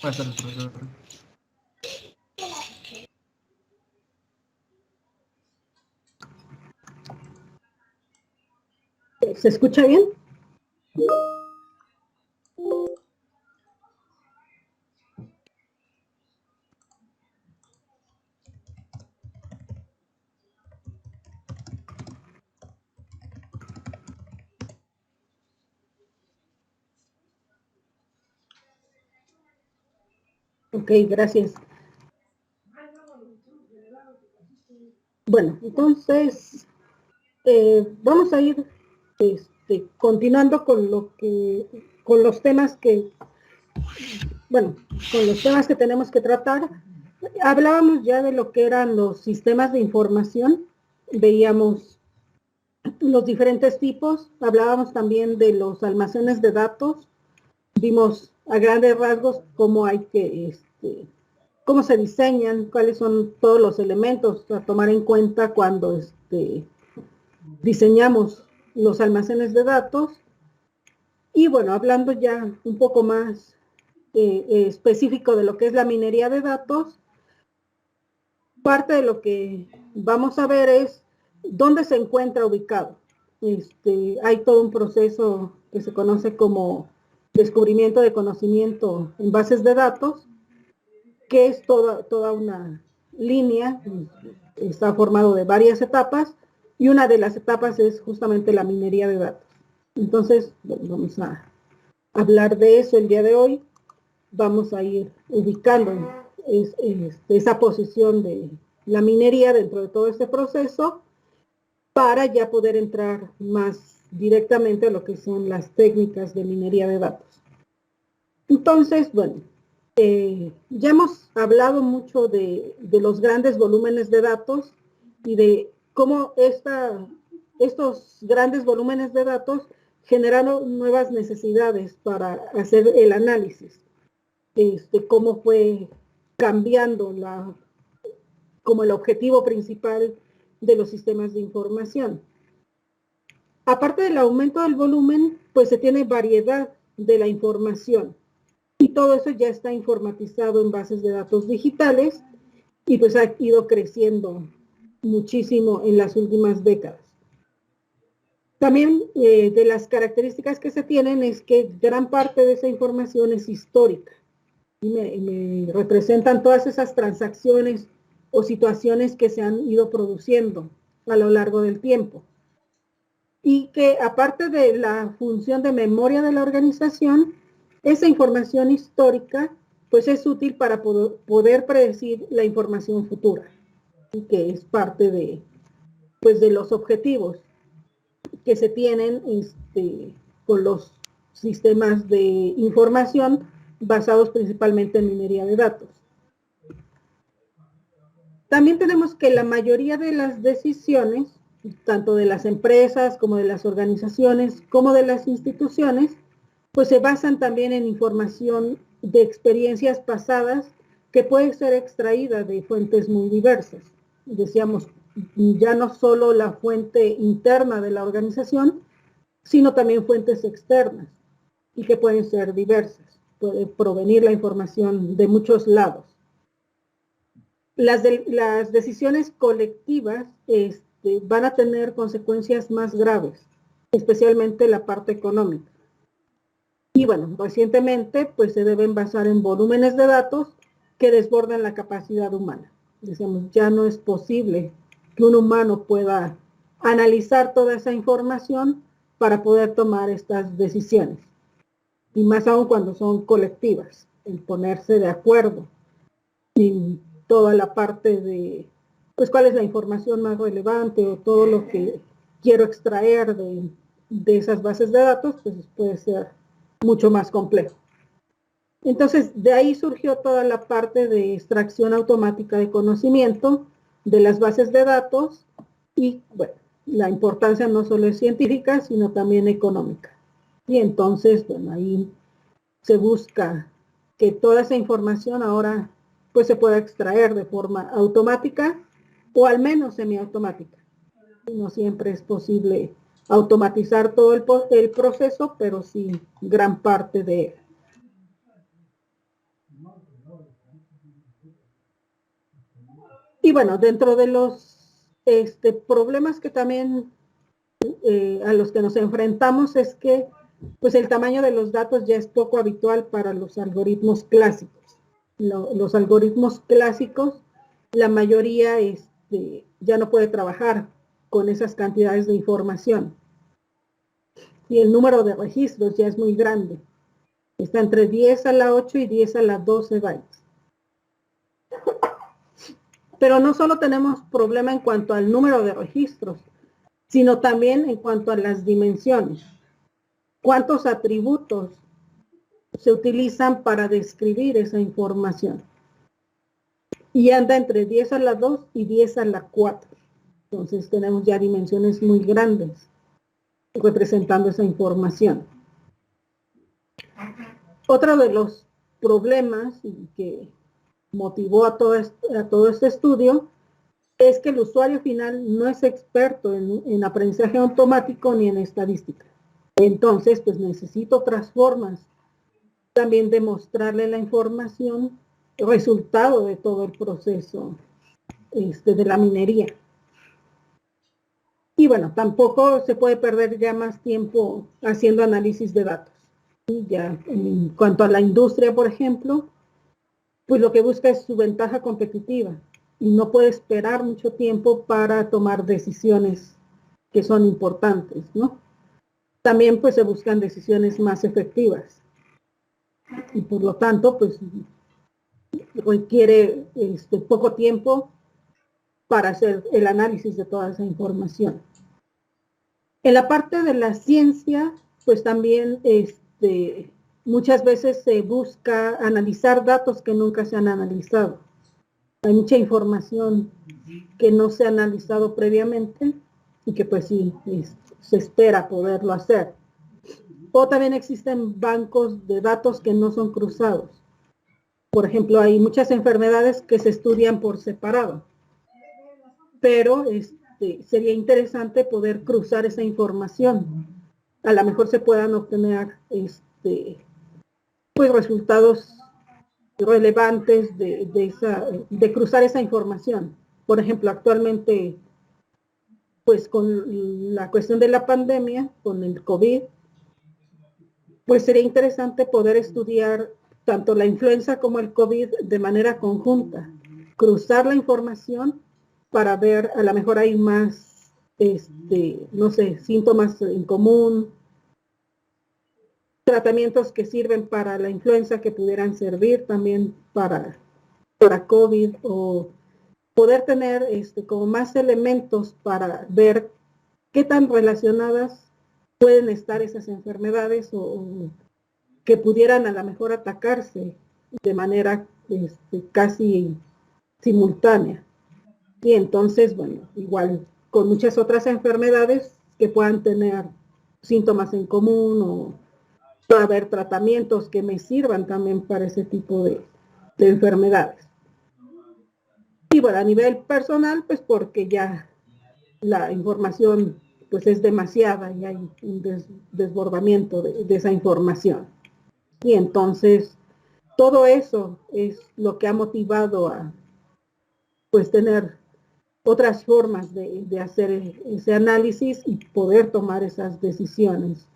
Buenas tardes, profesor. ¿Se escucha bien? Ok, gracias. Bueno, entonces vamos a ir continuando con los temas que tenemos que tratar. Hablábamos ya de lo que eran los sistemas de información, veíamos los diferentes tipos, hablábamos también de los almacenes de datos, vimos a grandes rasgos cómo hay que, cómo se diseñan, cuáles son todos los elementos a tomar en cuenta cuando diseñamos los almacenes de datos. Y bueno, hablando ya un poco más específico de lo que es la minería de datos, parte de lo que vamos a ver es dónde se encuentra ubicado. Hay todo un proceso que se conoce como descubrimiento de conocimiento en bases de datos, que es toda una línea, está formado de varias etapas, y una de las etapas es justamente la minería de datos. Entonces, bueno, vamos a hablar de eso el día de hoy. Vamos a ir ubicando esa posición de la minería dentro de todo este proceso para ya poder entrar más directamente a lo que son las técnicas de minería de datos. Entonces, bueno, ya hemos hablado mucho de los grandes volúmenes de datos y de cómo estos grandes volúmenes de datos generaron nuevas necesidades para hacer el análisis. Cómo fue cambiando como el objetivo principal de los sistemas de información. Aparte del aumento del volumen, pues se tiene variedad de la información. Y todo eso ya está informatizado en bases de datos digitales y pues ha ido creciendo muchísimo en las últimas décadas. También de las características que se tienen es que gran parte de esa información es histórica. Y me representan todas esas transacciones o situaciones que se han ido produciendo a lo largo del tiempo. Y que aparte de la función de memoria de la organización, esa información histórica pues es útil para poder predecir la información futura, y que es parte de los objetivos que se tienen con los sistemas de información basados principalmente en minería de datos. También tenemos que la mayoría de las decisiones, tanto de las empresas como de las organizaciones, como de las instituciones, pues se basan también en información de experiencias pasadas que puede ser extraída de fuentes muy diversas. Decíamos, ya no solo la fuente interna de la organización, sino también fuentes externas y que pueden ser diversas. Puede provenir la información de muchos lados. Las decisiones colectivas van a tener consecuencias más graves, especialmente la parte económica. Y bueno, recientemente pues se deben basar en volúmenes de datos que desbordan la capacidad humana. Decíamos, ya no es posible que un humano pueda analizar toda esa información para poder tomar estas decisiones. Y más aún cuando son colectivas, en ponerse de acuerdo en toda la parte de, pues, cuál es la información más relevante o todo lo que quiero extraer de esas bases de datos, pues puede ser mucho más complejo. Entonces, de ahí surgió toda la parte de extracción automática de conocimiento de las bases de datos y, bueno, la importancia no solo es científica, sino también económica. Y entonces, bueno, ahí se busca que toda esa información ahora pues se pueda extraer de forma automática o al menos semiautomática. No siempre es posible automatizar todo el proceso, pero sí gran parte de él. Y bueno, dentro de los problemas que también a los que nos enfrentamos es que pues el tamaño de los datos ya es poco habitual para los algoritmos clásicos. Los algoritmos clásicos, la mayoría ya no puede trabajar con esas cantidades de información. Y el número de registros ya es muy grande. Está entre 10 a la 8 y 10 a la 12 bytes. Pero no solo tenemos problema en cuanto al número de registros, sino también en cuanto a las dimensiones. ¿Cuántos atributos se utilizan para describir esa información? Y anda entre 10 a la 2 y 10 a la 4. Entonces tenemos ya dimensiones muy grandes representando esa información. Otro de los problemas que motivó a todo este estudio es que el usuario final no es experto en aprendizaje automático ni en estadística. Entonces, pues necesito otras formas también de mostrarle la información, el resultado de todo el proceso de la minería. Y bueno, tampoco se puede perder ya más tiempo haciendo análisis de datos. Y ya en cuanto a la industria, por ejemplo, pues lo que busca es su ventaja competitiva y no puede esperar mucho tiempo para tomar decisiones que son importantes, ¿no? También pues se buscan decisiones más efectivas y por lo tanto pues requiere poco tiempo para hacer el análisis de toda esa información. En la parte de la ciencia, pues también muchas veces se busca analizar datos que nunca se han analizado. Hay mucha información que no se ha analizado previamente y que pues sí, se espera poderlo hacer. O también existen bancos de datos que no son cruzados. Por ejemplo, hay muchas enfermedades que se estudian por separado, pero sería interesante poder cruzar esa información. A lo mejor se puedan obtener pues resultados relevantes de cruzar esa información. Por ejemplo, actualmente, pues con la cuestión de la pandemia, con el COVID, pues sería interesante poder estudiar tanto la influenza como el COVID de manera conjunta, cruzar la información para ver, a lo mejor hay más, no sé, síntomas en común, tratamientos que sirven para la influenza que pudieran servir también para COVID, o poder tener como más elementos para ver qué tan relacionadas pueden estar esas enfermedades o que pudieran a lo mejor atacarse de manera casi simultánea. Y entonces, bueno, igual con muchas otras enfermedades que puedan tener síntomas en común o puede haber tratamientos que me sirvan también para ese tipo de enfermedades. Y bueno, a nivel personal, pues porque ya la información pues es demasiada y hay un desbordamiento de esa información. Y entonces, todo eso es lo que ha motivado a pues tener otras formas de hacer ese análisis y poder tomar esas decisiones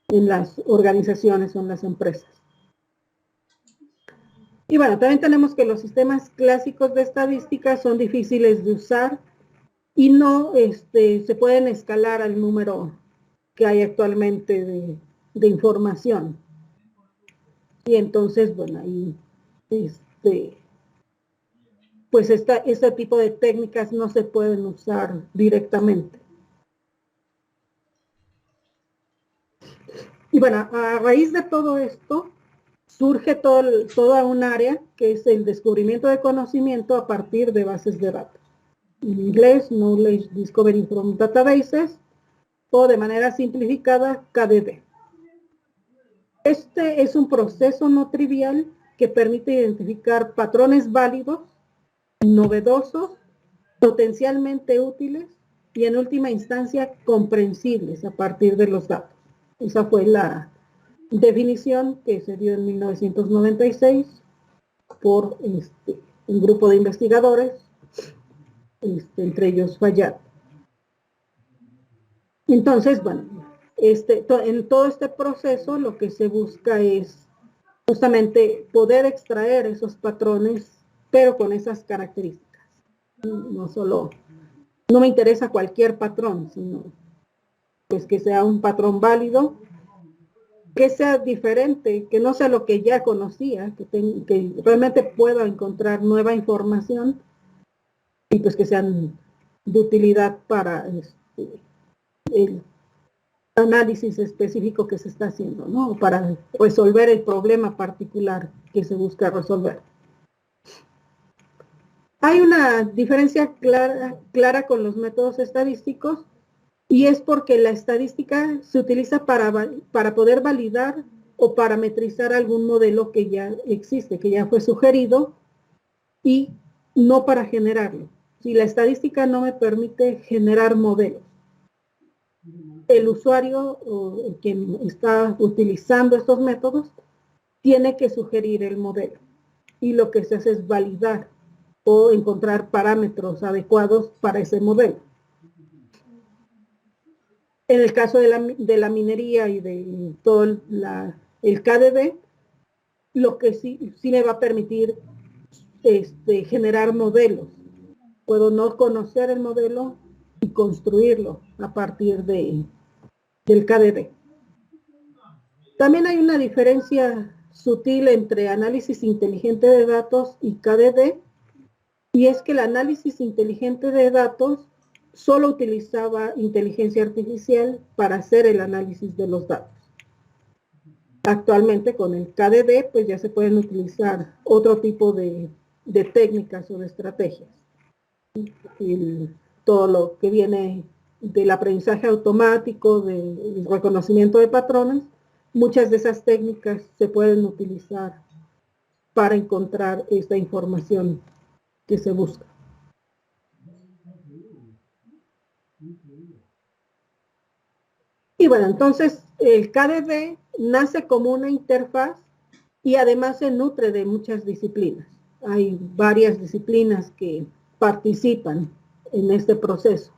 en las organizaciones o en las empresas. Y bueno, también tenemos que los sistemas clásicos de estadística son difíciles de usar y no se pueden escalar al número que hay actualmente de información. Y entonces, bueno, ahí pues este tipo de técnicas no se pueden usar directamente. Y bueno, a raíz de todo esto, surge toda un área que es el descubrimiento de conocimiento a partir de bases de datos. En inglés, Knowledge Discovery from Databases, o de manera simplificada, KDD. Este es un proceso no trivial que permite identificar patrones válidos, novedosos, potencialmente útiles y en última instancia comprensibles a partir de los datos. Esa fue la definición que se dio en 1996 por un grupo de investigadores entre ellos fallar. Entonces, bueno, en todo este proceso lo que se busca es justamente poder extraer esos patrones, pero con esas características. No me interesa cualquier patrón, sino pues que sea un patrón válido, que sea diferente, que no sea lo que ya conocía, que realmente pueda encontrar nueva información y pues que sean de utilidad para el análisis específico que se está haciendo, ¿no? Para resolver el problema particular que se busca resolver. Hay una diferencia clara con los métodos estadísticos y es porque la estadística se utiliza para poder validar o parametrizar algún modelo que ya existe, que ya fue sugerido y no para generarlo. Si la estadística no me permite generar modelos, el usuario o quien está utilizando estos métodos tiene que sugerir el modelo y lo que se hace es validar o encontrar parámetros adecuados para ese modelo. En el caso de la minería y de todo el KDD, lo que sí me va a permitir generar modelos. Puedo no conocer el modelo y construirlo a partir del KDD. También hay una diferencia sutil entre análisis inteligente de datos y KDD, y es que el análisis inteligente de datos solo utilizaba inteligencia artificial para hacer el análisis de los datos. Actualmente con el KDD pues ya se pueden utilizar otro tipo de técnicas o de estrategias. Todo lo que viene del aprendizaje automático, del reconocimiento de patrones, muchas de esas técnicas se pueden utilizar para encontrar esta información que se busca. Y bueno, entonces el KDD nace como una interfaz y además se nutre de muchas disciplinas. Hay varias disciplinas que participan en este proceso.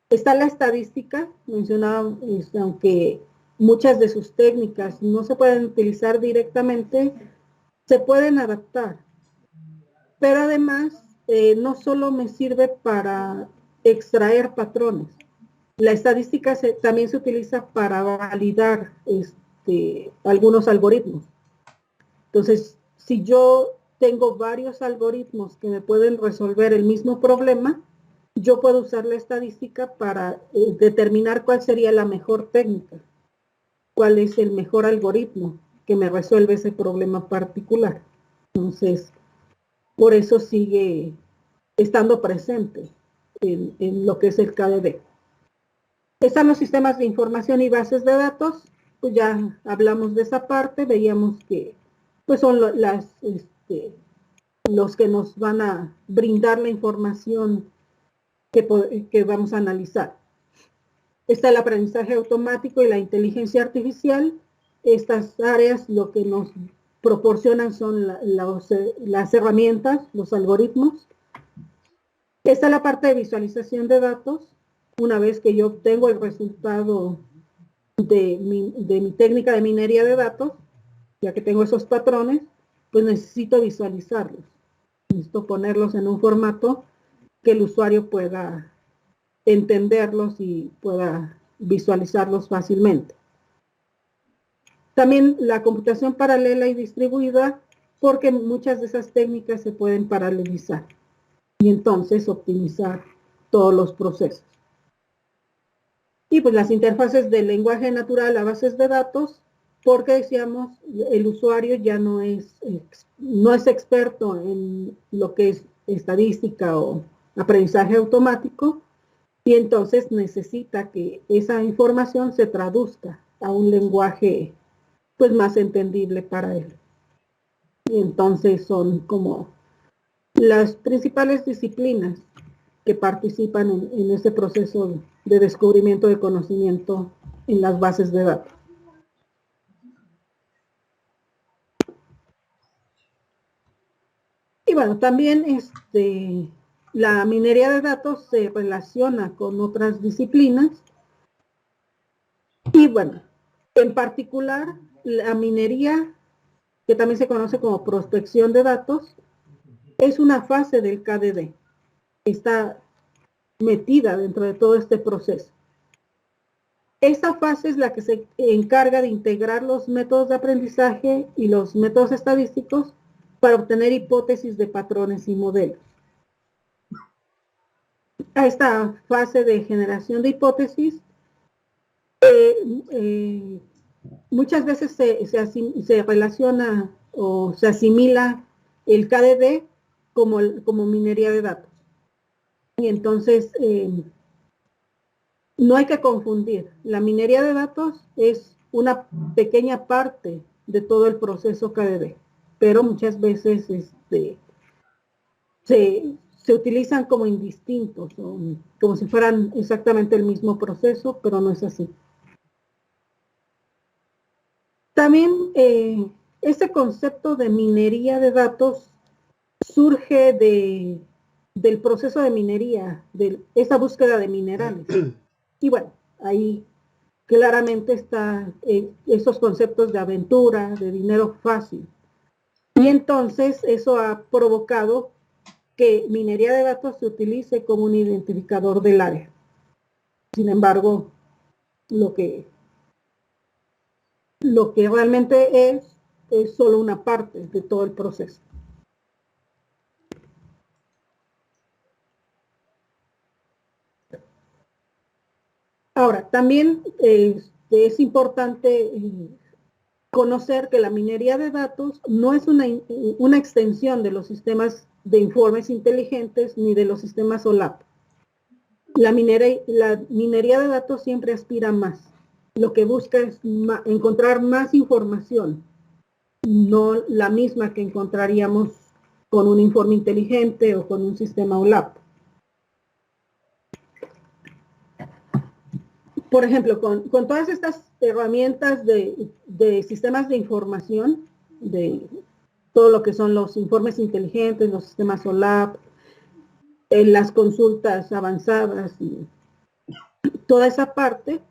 Está la estadística, mencionaba, aunque muchas de sus técnicas no se pueden utilizar directamente, se pueden adaptar. Pero además, no solo me sirve para extraer patrones. La estadística también se utiliza para validar algunos algoritmos. Entonces, si yo tengo varios algoritmos que me pueden resolver el mismo problema, yo puedo usar la estadística para determinar cuál sería la mejor técnica, cuál es el mejor algoritmo que me resuelve ese problema particular. Entonces, por eso sigue estando presente en lo que es el KDD. Están los sistemas de información y bases de datos, pues ya hablamos de esa parte, veíamos que pues son los que nos van a brindar la información que vamos a analizar. Está el aprendizaje automático y la inteligencia artificial. Estas áreas lo que nos proporcionan son las herramientas, los algoritmos. Está la parte de visualización de datos. Una vez que yo obtengo el resultado de mi técnica de minería de datos, ya que tengo esos patrones, pues necesito visualizarlos. Necesito ponerlos en un formato que el usuario pueda entenderlos y pueda visualizarlos fácilmente. También la computación paralela y distribuida, porque muchas de esas técnicas se pueden paralelizar y entonces optimizar todos los procesos. Y pues las interfaces de lenguaje natural a bases de datos, porque decíamos, el usuario ya no es experto en lo que es estadística o aprendizaje automático, y entonces necesita que esa información se traduzca a un lenguaje pues más entendible para él. Y entonces son como las principales disciplinas que participan en este proceso de descubrimiento de conocimiento en las bases de datos. Y bueno, también la minería de datos se relaciona con otras disciplinas y bueno, en particular la minería, que también se conoce como prospección de datos, es una fase del KDD. Está metida dentro de todo este proceso. Esta fase es la que se encarga de integrar los métodos de aprendizaje y los métodos estadísticos para obtener hipótesis de patrones y modelos. A esta fase de generación de hipótesis, muchas veces se relaciona o se asimila el KDD como minería de datos. Y entonces, no hay que confundir. La minería de datos es una pequeña parte de todo el proceso KDD, pero muchas veces se utilizan como indistintos, como si fueran exactamente el mismo proceso, pero no es así. También este concepto de minería de datos surge del proceso de minería, de esa búsqueda de minerales. Y bueno, ahí claramente están esos conceptos de aventura, de dinero fácil. Y entonces eso ha provocado que minería de datos se utilice como un identificador del área. Sin embargo, lo que realmente es solo una parte de todo el proceso. Ahora, también es importante conocer que la minería de datos no es una extensión de los sistemas de informes inteligentes ni de los sistemas OLAP. La minería de datos siempre aspira a más. Lo que busca es encontrar más información, no la misma que encontraríamos con un informe inteligente o con un sistema OLAP. Por ejemplo, con todas estas herramientas de sistemas de información, de todo lo que son los informes inteligentes, los sistemas OLAP, las consultas avanzadas y toda esa parte,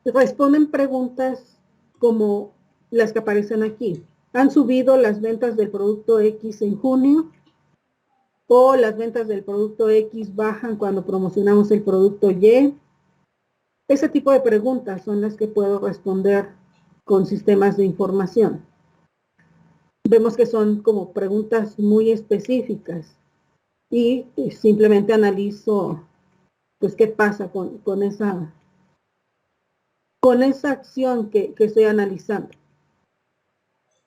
responden preguntas como las que aparecen aquí. ¿Han subido las ventas del producto X en junio? ¿O las ventas del producto X bajan cuando promocionamos el producto Y? Ese tipo de preguntas son las que puedo responder con sistemas de información. Vemos que son como preguntas muy específicas y simplemente analizo pues qué pasa con esa acción que estoy analizando.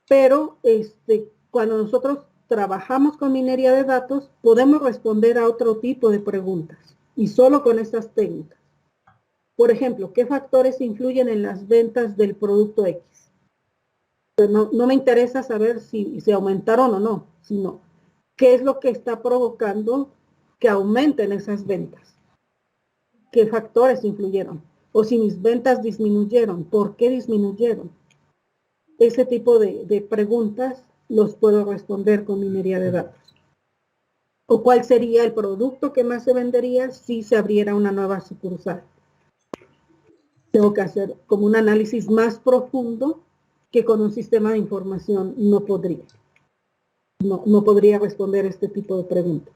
Pero cuando nosotros trabajamos con minería de datos, podemos responder a otro tipo de preguntas y solo con estas técnicas. Por ejemplo, ¿qué factores influyen en las ventas del producto X? No me interesa saber si se aumentaron o no, sino qué es lo que está provocando que aumenten esas ventas. ¿Qué factores influyeron? O si mis ventas disminuyeron, ¿por qué disminuyeron? Ese tipo de preguntas los puedo responder con minería de datos. ¿O cuál sería el producto que más se vendería si se abriera una nueva sucursal? Tengo que hacer como un análisis más profundo que con un sistema de información no podría. No podría responder este tipo de preguntas.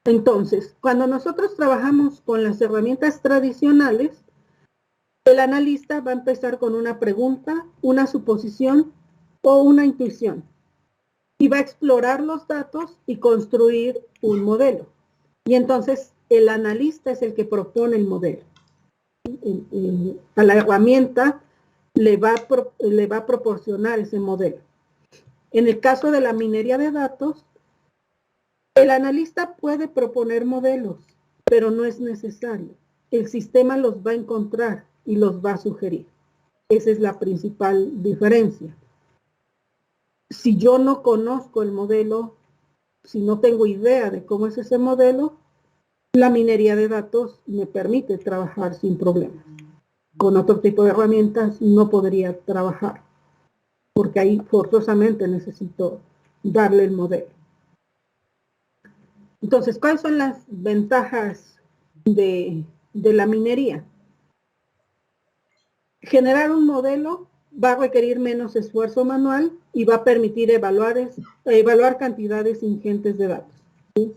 Entonces, cuando nosotros trabajamos con las herramientas tradicionales, el analista va a empezar con una pregunta, una suposición o una intuición. Y va a explorar los datos y construir un modelo. Y entonces el analista es el que propone el modelo. A la herramienta le va a proporcionar ese modelo. En el caso de la minería de datos, el analista puede proponer modelos, pero no es necesario. El sistema los va a encontrar y los va a sugerir. Esa es la principal diferencia. Si yo no conozco el modelo, si no tengo idea de cómo es ese modelo, la minería de datos me permite trabajar sin problemas. con otro tipo de herramientas no podría trabajar, porque ahí forzosamente necesito darle el modelo. Entonces, ¿cuáles son las ventajas de la minería? Generar un modelo va a requerir menos esfuerzo manual y va a permitir evaluar cantidades ingentes de datos. ¿Sí?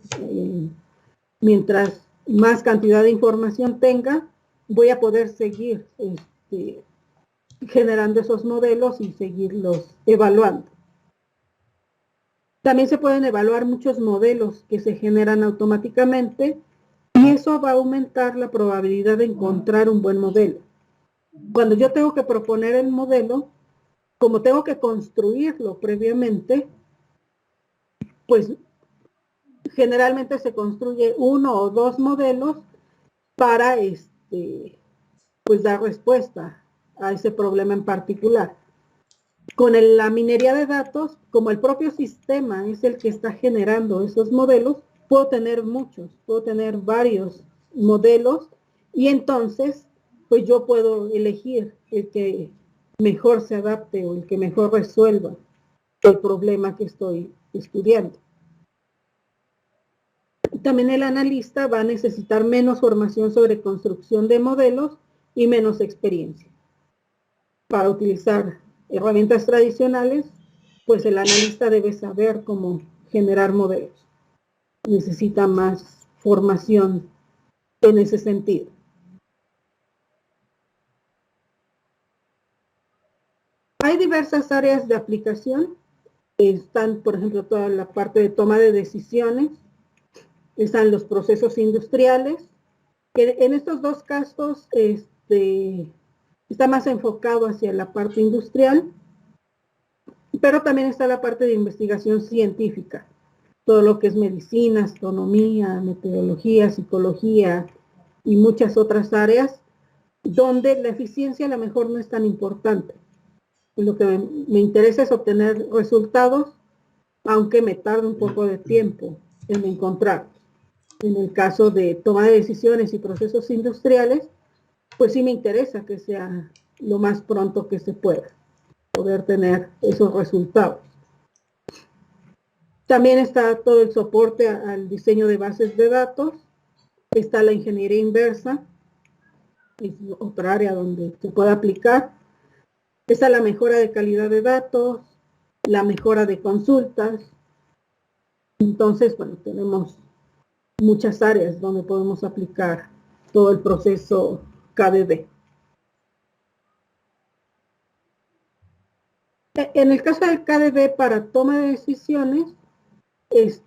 Mientras más cantidad de información tenga, voy a poder seguir generando esos modelos y seguirlos evaluando. También se pueden evaluar muchos modelos que se generan automáticamente y eso va a aumentar la probabilidad de encontrar un buen modelo. Cuando yo tengo que proponer el modelo, como tengo que construirlo previamente, pues generalmente se construye uno o dos modelos para pues dar respuesta a ese problema en particular. Con la minería de datos, como el propio sistema es el que está generando esos modelos, puedo tener varios modelos y entonces pues yo puedo elegir el que mejor se adapte o el que mejor resuelva el problema que estoy estudiando. También el analista va a necesitar menos formación sobre construcción de modelos y menos experiencia. Para utilizar herramientas tradicionales, pues el analista debe saber cómo generar modelos. Necesita más formación en ese sentido. Hay diversas áreas de aplicación. Están, por ejemplo, toda la parte de toma de decisiones. Están los procesos industriales, que en estos dos casos está más enfocado hacia la parte industrial, pero también está la parte de investigación científica, todo lo que es medicina, astronomía, meteorología, psicología y muchas otras áreas, donde la eficiencia a lo mejor no es tan importante. Lo que me interesa es obtener resultados, aunque me tarde un poco de tiempo en encontrarlos. En el caso de toma de decisiones y procesos industriales, pues sí me interesa que sea lo más pronto que se pueda, poder tener esos resultados. También está todo el soporte al diseño de bases de datos, está la ingeniería inversa, es otra área donde se puede aplicar, está la mejora de calidad de datos, la mejora de consultas. Entonces, bueno, tenemos muchas áreas donde podemos aplicar todo el proceso KDD. En el caso del KDD para toma de decisiones,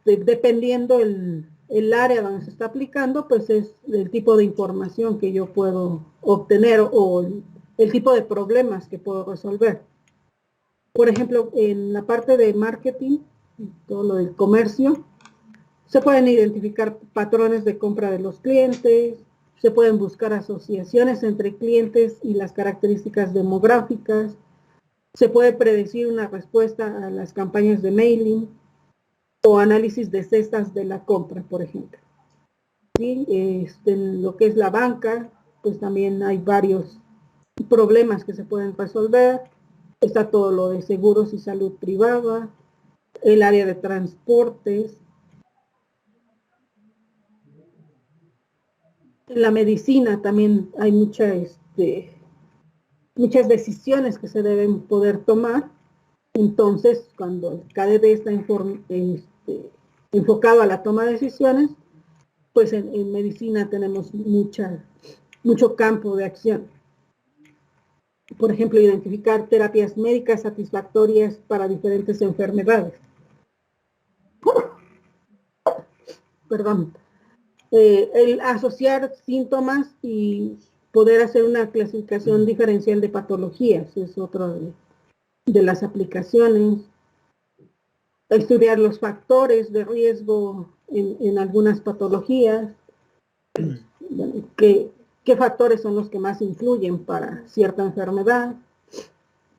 dependiendo el área donde se está aplicando, pues es el tipo de información que yo puedo obtener o el tipo de problemas que puedo resolver. Por ejemplo, en la parte de marketing, todo lo del comercio, se pueden identificar patrones de compra de los clientes, se pueden buscar asociaciones entre clientes y las características demográficas, se puede predecir una respuesta a las campañas de mailing o análisis de cestas de la compra, por ejemplo. ¿Sí? En lo que es la banca, pues también hay varios problemas que se pueden resolver. Está todo lo de seguros y salud privada, el área de transportes. En la medicina también hay muchas decisiones que se deben poder tomar. Entonces, cuando el KDD está enfocado a la toma de decisiones, pues en medicina tenemos mucho campo de acción. Por ejemplo, identificar terapias médicas satisfactorias para diferentes enfermedades. Perdón. El asociar síntomas y poder hacer una clasificación diferencial de patologías es otra de las aplicaciones. Estudiar los factores de riesgo en algunas patologías. ¿Qué factores son los que más influyen para cierta enfermedad?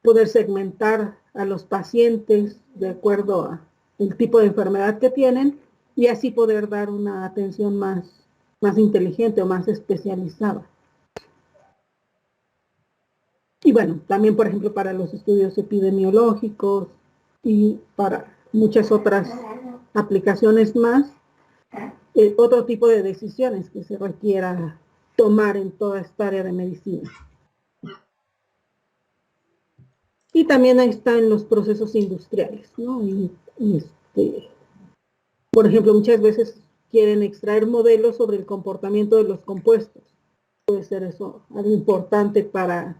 Poder segmentar a los pacientes de acuerdo al tipo de enfermedad que tienen y así poder dar una atención más inteligente o más especializada. Y bueno, también, por ejemplo, para los estudios epidemiológicos y para muchas otras aplicaciones más, otro tipo de decisiones que se requiera tomar en toda esta área de medicina. Y también ahí están los procesos industriales, ¿no? Por ejemplo, muchas veces quieren extraer modelos sobre el comportamiento de los compuestos. Puede ser eso algo importante para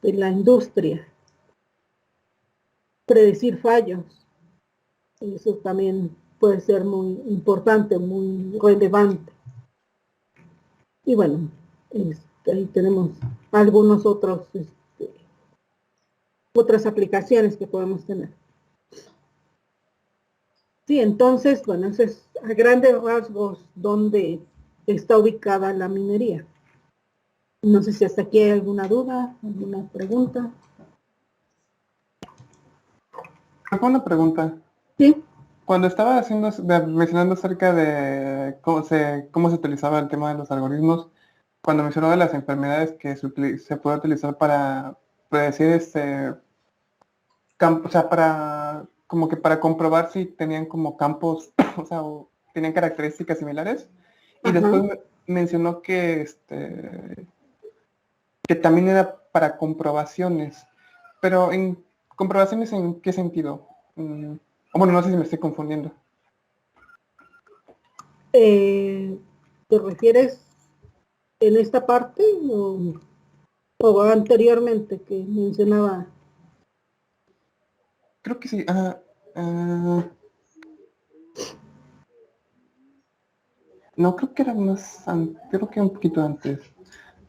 la industria. Predecir fallos, eso también puede ser muy importante, muy relevante. Y bueno, ahí tenemos algunos otros, otras aplicaciones que podemos tener. Sí, entonces, bueno, ese es a grandes rasgos donde está ubicada la minería. No sé si hasta aquí hay alguna duda, alguna pregunta. Tengo una pregunta. Sí. Cuando estaba mencionando acerca de cómo se utilizaba el tema de los algoritmos, cuando mencionó de las enfermedades que se puede utilizar para predecir o sea, como que para comprobar si tenían como campos, o sea, o tenían características similares. Y después mencionó que también era para comprobaciones. Pero ¿comprobaciones en qué sentido? Bueno, no sé si me estoy confundiendo. ¿Te refieres en esta parte o anteriormente que mencionaba? Creo que sí. No, creo que era creo que un poquito antes.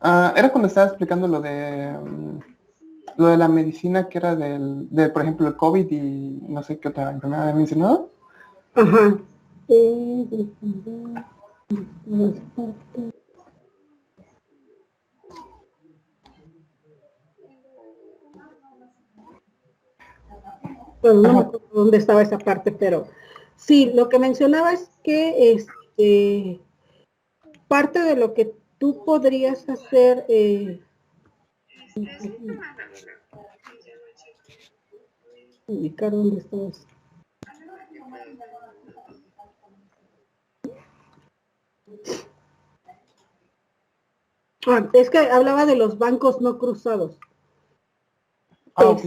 Era cuando estaba explicando lo de la medicina que era por ejemplo, el COVID y no sé qué otra enfermedad había mencionado. Ajá. Bueno, no me acuerdo dónde estaba esa parte, pero sí, lo que mencionaba es que parte de lo que tú podrías hacer, indicar dónde estás. Es que hablaba de los bancos no cruzados. Ok.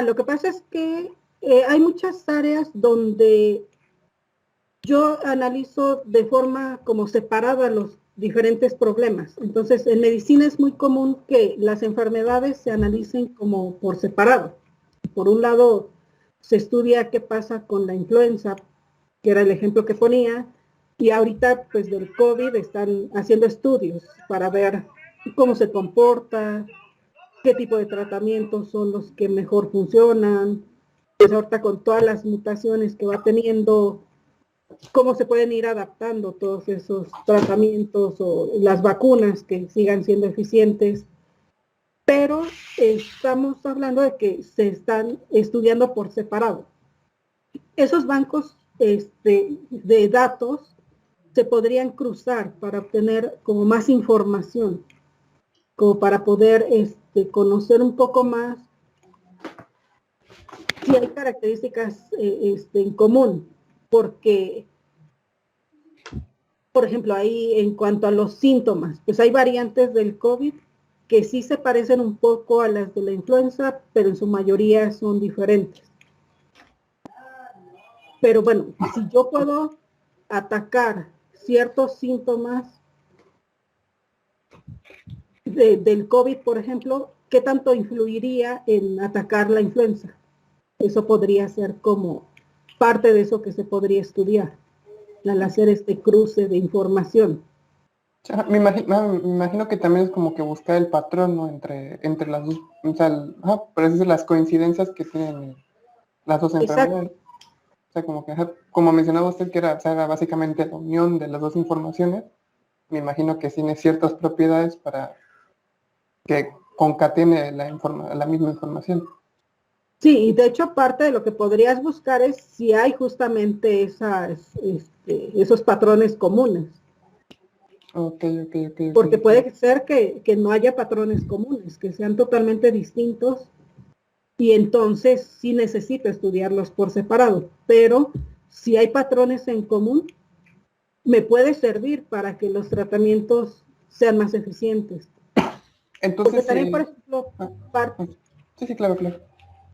Lo que pasa es que hay muchas áreas donde yo analizo de forma como separada los diferentes problemas. Entonces, en medicina es muy común que las enfermedades se analicen como por separado. Por un lado, se estudia qué pasa con la influenza, que era el ejemplo que ponía, y ahorita, pues del COVID, están haciendo estudios para ver cómo se comporta, qué tipo de tratamientos son los que mejor funcionan, pues ahorita con todas las mutaciones que va teniendo, cómo se pueden ir adaptando todos esos tratamientos o las vacunas que sigan siendo eficientes, pero estamos hablando de que se están estudiando por separado. Esos bancos de datos se podrían cruzar para obtener como más información, como para poder conocer un poco más si hay características en común, porque por ejemplo, ahí en cuanto a los síntomas, pues hay variantes del COVID que sí se parecen un poco a las de la influenza, pero en su mayoría son diferentes. Pero bueno, si yo puedo atacar ciertos síntomas del COVID, por ejemplo, ¿qué tanto influiría en atacar la influenza? Eso podría ser como parte de eso que se podría estudiar al hacer este cruce de información. Me imagino que también es como que buscar el patrón, ¿no? Entre las dos, o sea, por eso las coincidencias que tienen las dos enfermedades. Exacto. O sea, como que, como mencionaba usted, que era, o sea, básicamente la unión de las dos informaciones, me imagino que tiene ciertas propiedades para que concatene la misma información. Sí, y de hecho parte de lo que podrías buscar es si hay justamente esos patrones comunes. Ok. Porque puede ser que no haya patrones comunes, que sean totalmente distintos, y entonces sí necesito estudiarlos por separado. Pero si hay patrones en común, me puede servir para que los tratamientos sean más eficientes. Porque Entonces, también, por sí. ejemplo, Sí, claro.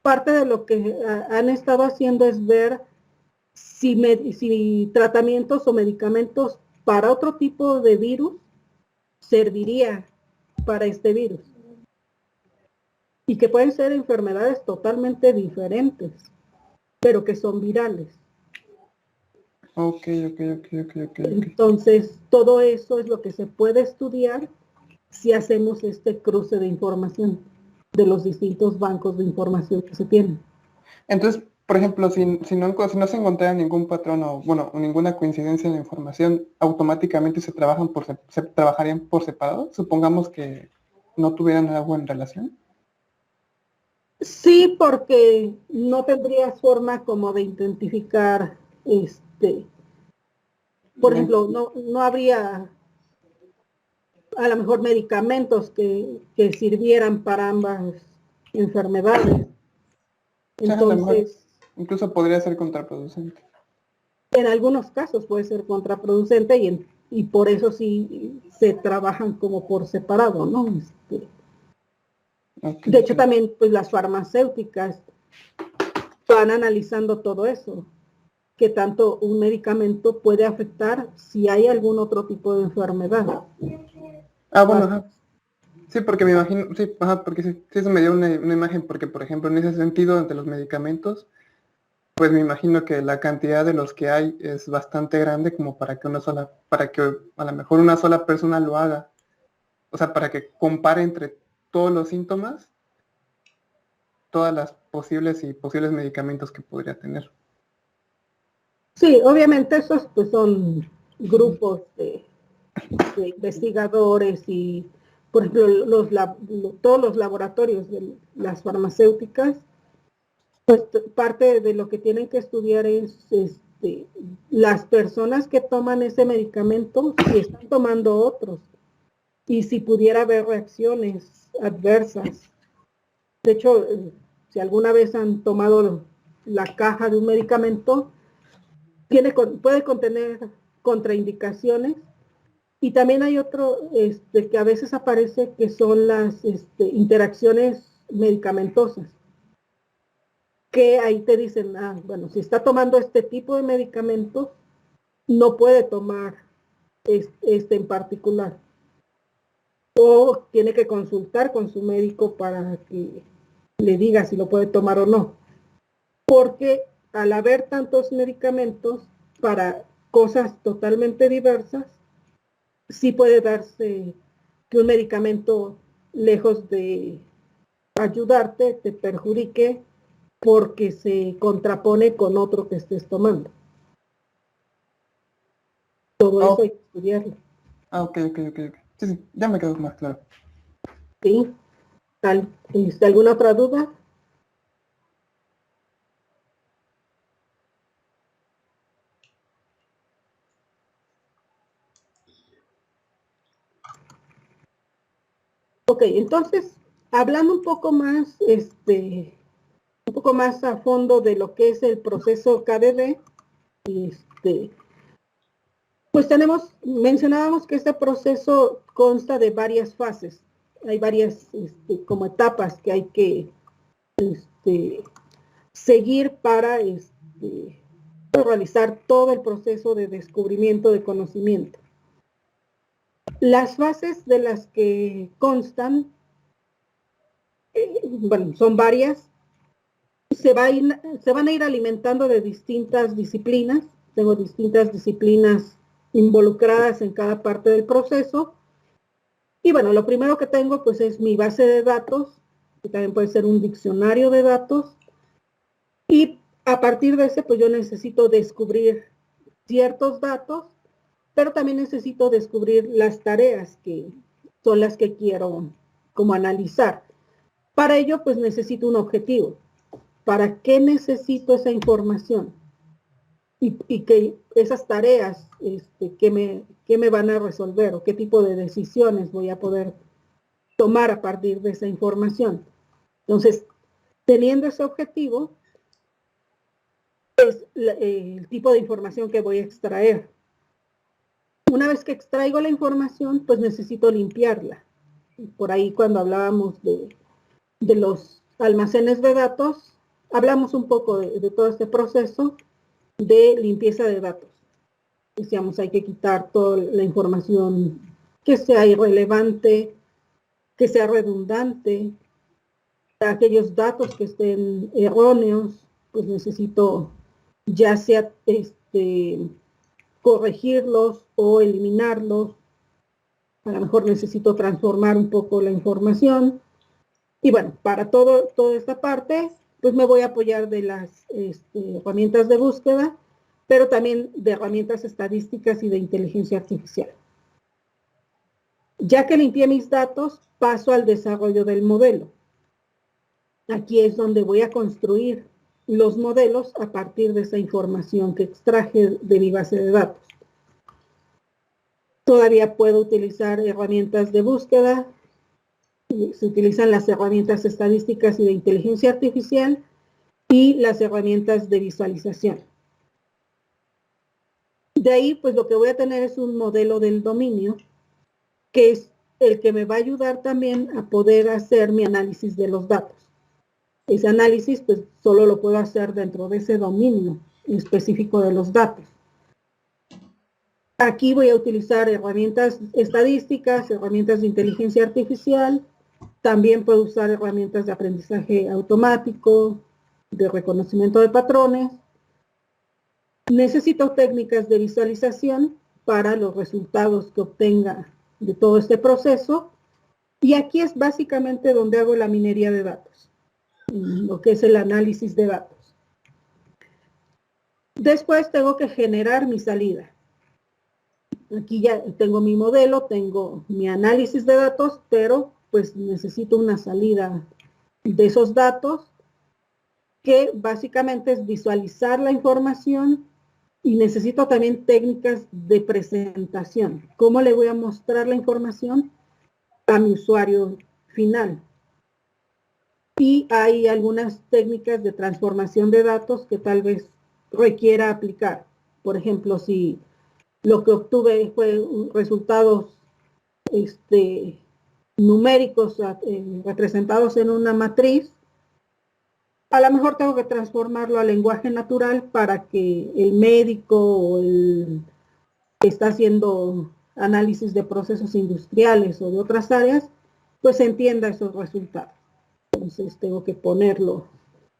parte de lo que han estado haciendo es ver si tratamientos o medicamentos para otro tipo de virus serviría para este virus. Y que pueden ser enfermedades totalmente diferentes, pero que son virales. Ok. Entonces, todo eso es lo que se puede estudiar si hacemos este cruce de información de los distintos bancos de información que se tienen. Entonces, por ejemplo, si no se encontrara ningún patrón o, bueno, ninguna coincidencia en la información, automáticamente se trabajarían por separado. Supongamos que no tuvieran algo en relación. Sí, porque no tendrías forma como de identificar, por ejemplo, no habría a lo mejor medicamentos que sirvieran para ambas enfermedades. O sea, a lo mejor Entonces, incluso podría ser contraproducente. en algunos casos puede ser contraproducente y por eso sí se trabajan como por separado, ¿no? De hecho, también pues las farmacéuticas van analizando todo eso, que tanto un medicamento puede afectar si hay algún otro tipo de enfermedad. Bueno, ajá. Sí, porque me imagino, sí, ajá, porque sí, eso me dio una imagen, porque por ejemplo, en ese sentido, entre los medicamentos, pues me imagino que la cantidad de los que hay es bastante grande como para que a lo mejor una sola persona lo haga. O sea, para que compare entre todos los síntomas, todas las posibles medicamentos que podría tener. Sí, obviamente esos pues son grupos de investigadores y, por ejemplo, todos los laboratorios de las farmacéuticas, pues parte de lo que tienen que estudiar es las personas que toman ese medicamento, si están tomando otros, y si pudiera haber reacciones adversas. De hecho, si alguna vez han tomado la caja de un medicamento, puede contener contraindicaciones. Y también hay otro que a veces aparece, que son las interacciones medicamentosas, que ahí te dicen, bueno, si está tomando este tipo de medicamentos, no puede tomar este en particular. O tiene que consultar con su médico para que le diga si lo puede tomar o no. Porque al haber tantos medicamentos para cosas totalmente diversas, sí puede darse que un medicamento, lejos de ayudarte, te perjudique porque se contrapone con otro que estés tomando. Todo eso hay que estudiarlo. Ok. Sí, ya me quedó más claro. ¿Sí? ¿Alguna otra duda? Ok, entonces, hablando un poco más, un poco más a fondo de lo que es el proceso KDD, pues mencionábamos que este proceso consta de varias fases. Hay varias como etapas que hay que seguir para realizar todo el proceso de descubrimiento de conocimiento. Las fases de las que constan, bueno, son varias. Se van a ir alimentando de distintas disciplinas. Tengo distintas disciplinas involucradas en cada parte del proceso. Y bueno, lo primero que tengo pues es mi base de datos, que también puede ser un diccionario de datos. Y a partir de ese pues yo necesito descubrir ciertos datos, pero también necesito descubrir las tareas que son las que quiero como analizar. Para ello pues necesito un objetivo. ¿Para qué necesito esa información? y que esas tareas, qué me van a resolver o qué tipo de decisiones voy a poder tomar a partir de esa información. Entonces, teniendo ese objetivo, es el tipo de información que voy a extraer. Una vez que extraigo la información, pues necesito limpiarla. Por ahí cuando hablábamos de los almacenes de datos, hablamos un poco de todo este proceso de limpieza de datos. Decíamos, hay que quitar toda la información que sea irrelevante, que sea redundante, aquellos datos que estén erróneos, pues necesito ya sea corregirlos o eliminarlos. A lo mejor necesito transformar un poco la información. Y bueno, para toda esta parte, pues me voy a apoyar de las herramientas de búsqueda, pero también de herramientas estadísticas y de inteligencia artificial. Ya que limpié mis datos, paso al desarrollo del modelo. Aquí es donde voy a construir los modelos a partir de esa información que extraje de mi base de datos. Todavía puedo utilizar herramientas de búsqueda. Se utilizan las herramientas estadísticas y de inteligencia artificial y las herramientas de visualización. De ahí, pues lo que voy a tener es un modelo del dominio, que es el que me va a ayudar también a poder hacer mi análisis de los datos. Ese análisis, pues solo lo puedo hacer dentro de ese dominio específico de los datos. Aquí voy a utilizar herramientas estadísticas, herramientas de inteligencia artificial. También puedo usar herramientas de aprendizaje automático, de reconocimiento de patrones. Necesito técnicas de visualización para los resultados que obtenga de todo este proceso. Y aquí es básicamente donde hago la minería de datos, lo que es el análisis de datos. Después tengo que generar mi salida. Aquí ya tengo mi modelo, tengo mi análisis de datos, pero pues necesito una salida de esos datos, que básicamente es visualizar la información, y necesito también técnicas de presentación. ¿Cómo le voy a mostrar la información a mi usuario final? Y hay algunas técnicas de transformación de datos que tal vez requiera aplicar. Por ejemplo, si lo que obtuve fue resultados numéricos representados en una matriz, a lo mejor tengo que transformarlo a lenguaje natural para que el médico o el que está haciendo análisis de procesos industriales o de otras áreas, pues entienda esos resultados. Entonces tengo que ponerlo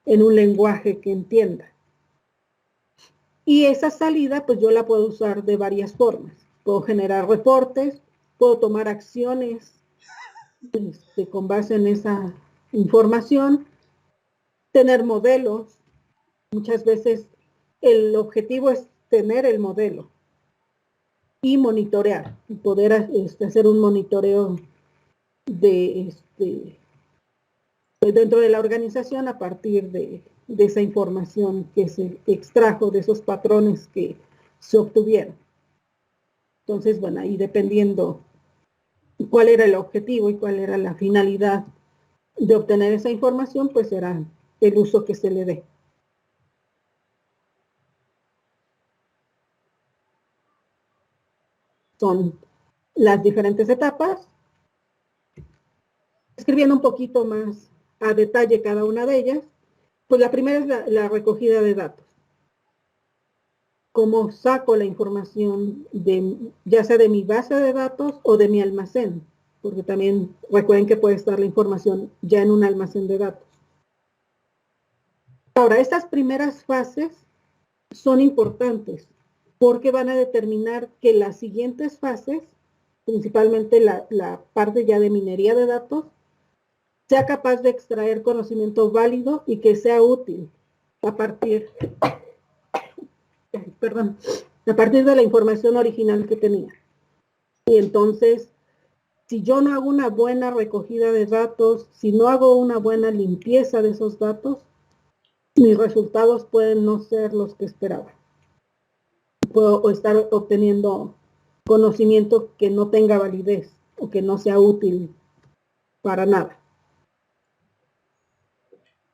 en un lenguaje que entienda. Y esa salida, pues yo la puedo usar de varias formas. Puedo generar reportes, puedo tomar acciones con base en esa información, tener modelos. Muchas veces el objetivo es tener el modelo y monitorear, y poder hacer un monitoreo dentro de la organización a partir de esa información que se extrajo, de esos patrones que se obtuvieron. Entonces, bueno, ahí dependiendo cuál era el objetivo y cuál era la finalidad de obtener esa información, pues será el uso que se le dé. Son las diferentes etapas. Escribiendo un poquito más a detalle cada una de ellas, pues la primera es la recogida de datos. Cómo saco la información ya sea de mi base de datos o de mi almacén, porque también recuerden que puede estar la información ya en un almacén de datos. Ahora, estas primeras fases son importantes porque van a determinar que las siguientes fases, principalmente la parte ya de minería de datos, sea capaz de extraer conocimiento válido y que sea útil a partir de la información original que tenía. Y entonces, si yo no hago una buena recogida de datos, si no hago una buena limpieza de esos datos, mis resultados pueden no ser los que esperaba. puedo estar obteniendo conocimiento que no tenga validez o que no sea útil para nada.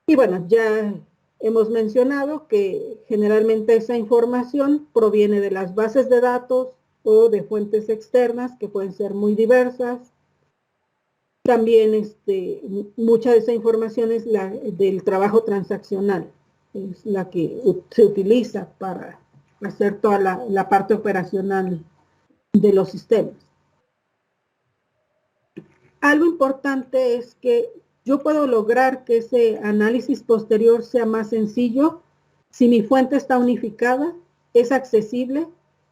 Y bueno, ya hemos mencionado que generalmente esa información proviene de las bases de datos o de fuentes externas que pueden ser muy diversas. También mucha de esa información es la del trabajo transaccional, es la que se utiliza para hacer toda la parte operacional de los sistemas. Algo importante es que yo puedo lograr que ese análisis posterior sea más sencillo si mi fuente está unificada, es accesible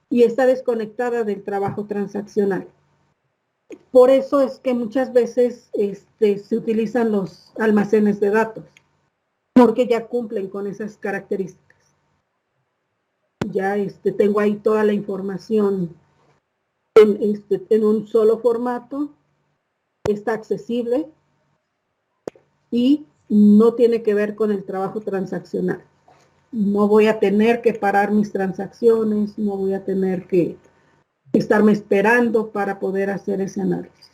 y está desconectada del trabajo transaccional. Por eso es que muchas veces se utilizan los almacenes de datos, porque ya cumplen con esas características. Ya tengo ahí toda la información en un solo formato, está accesible y no tiene que ver con el trabajo transaccional. No voy a tener que parar mis transacciones, no voy a tener que estarme esperando para poder hacer ese análisis.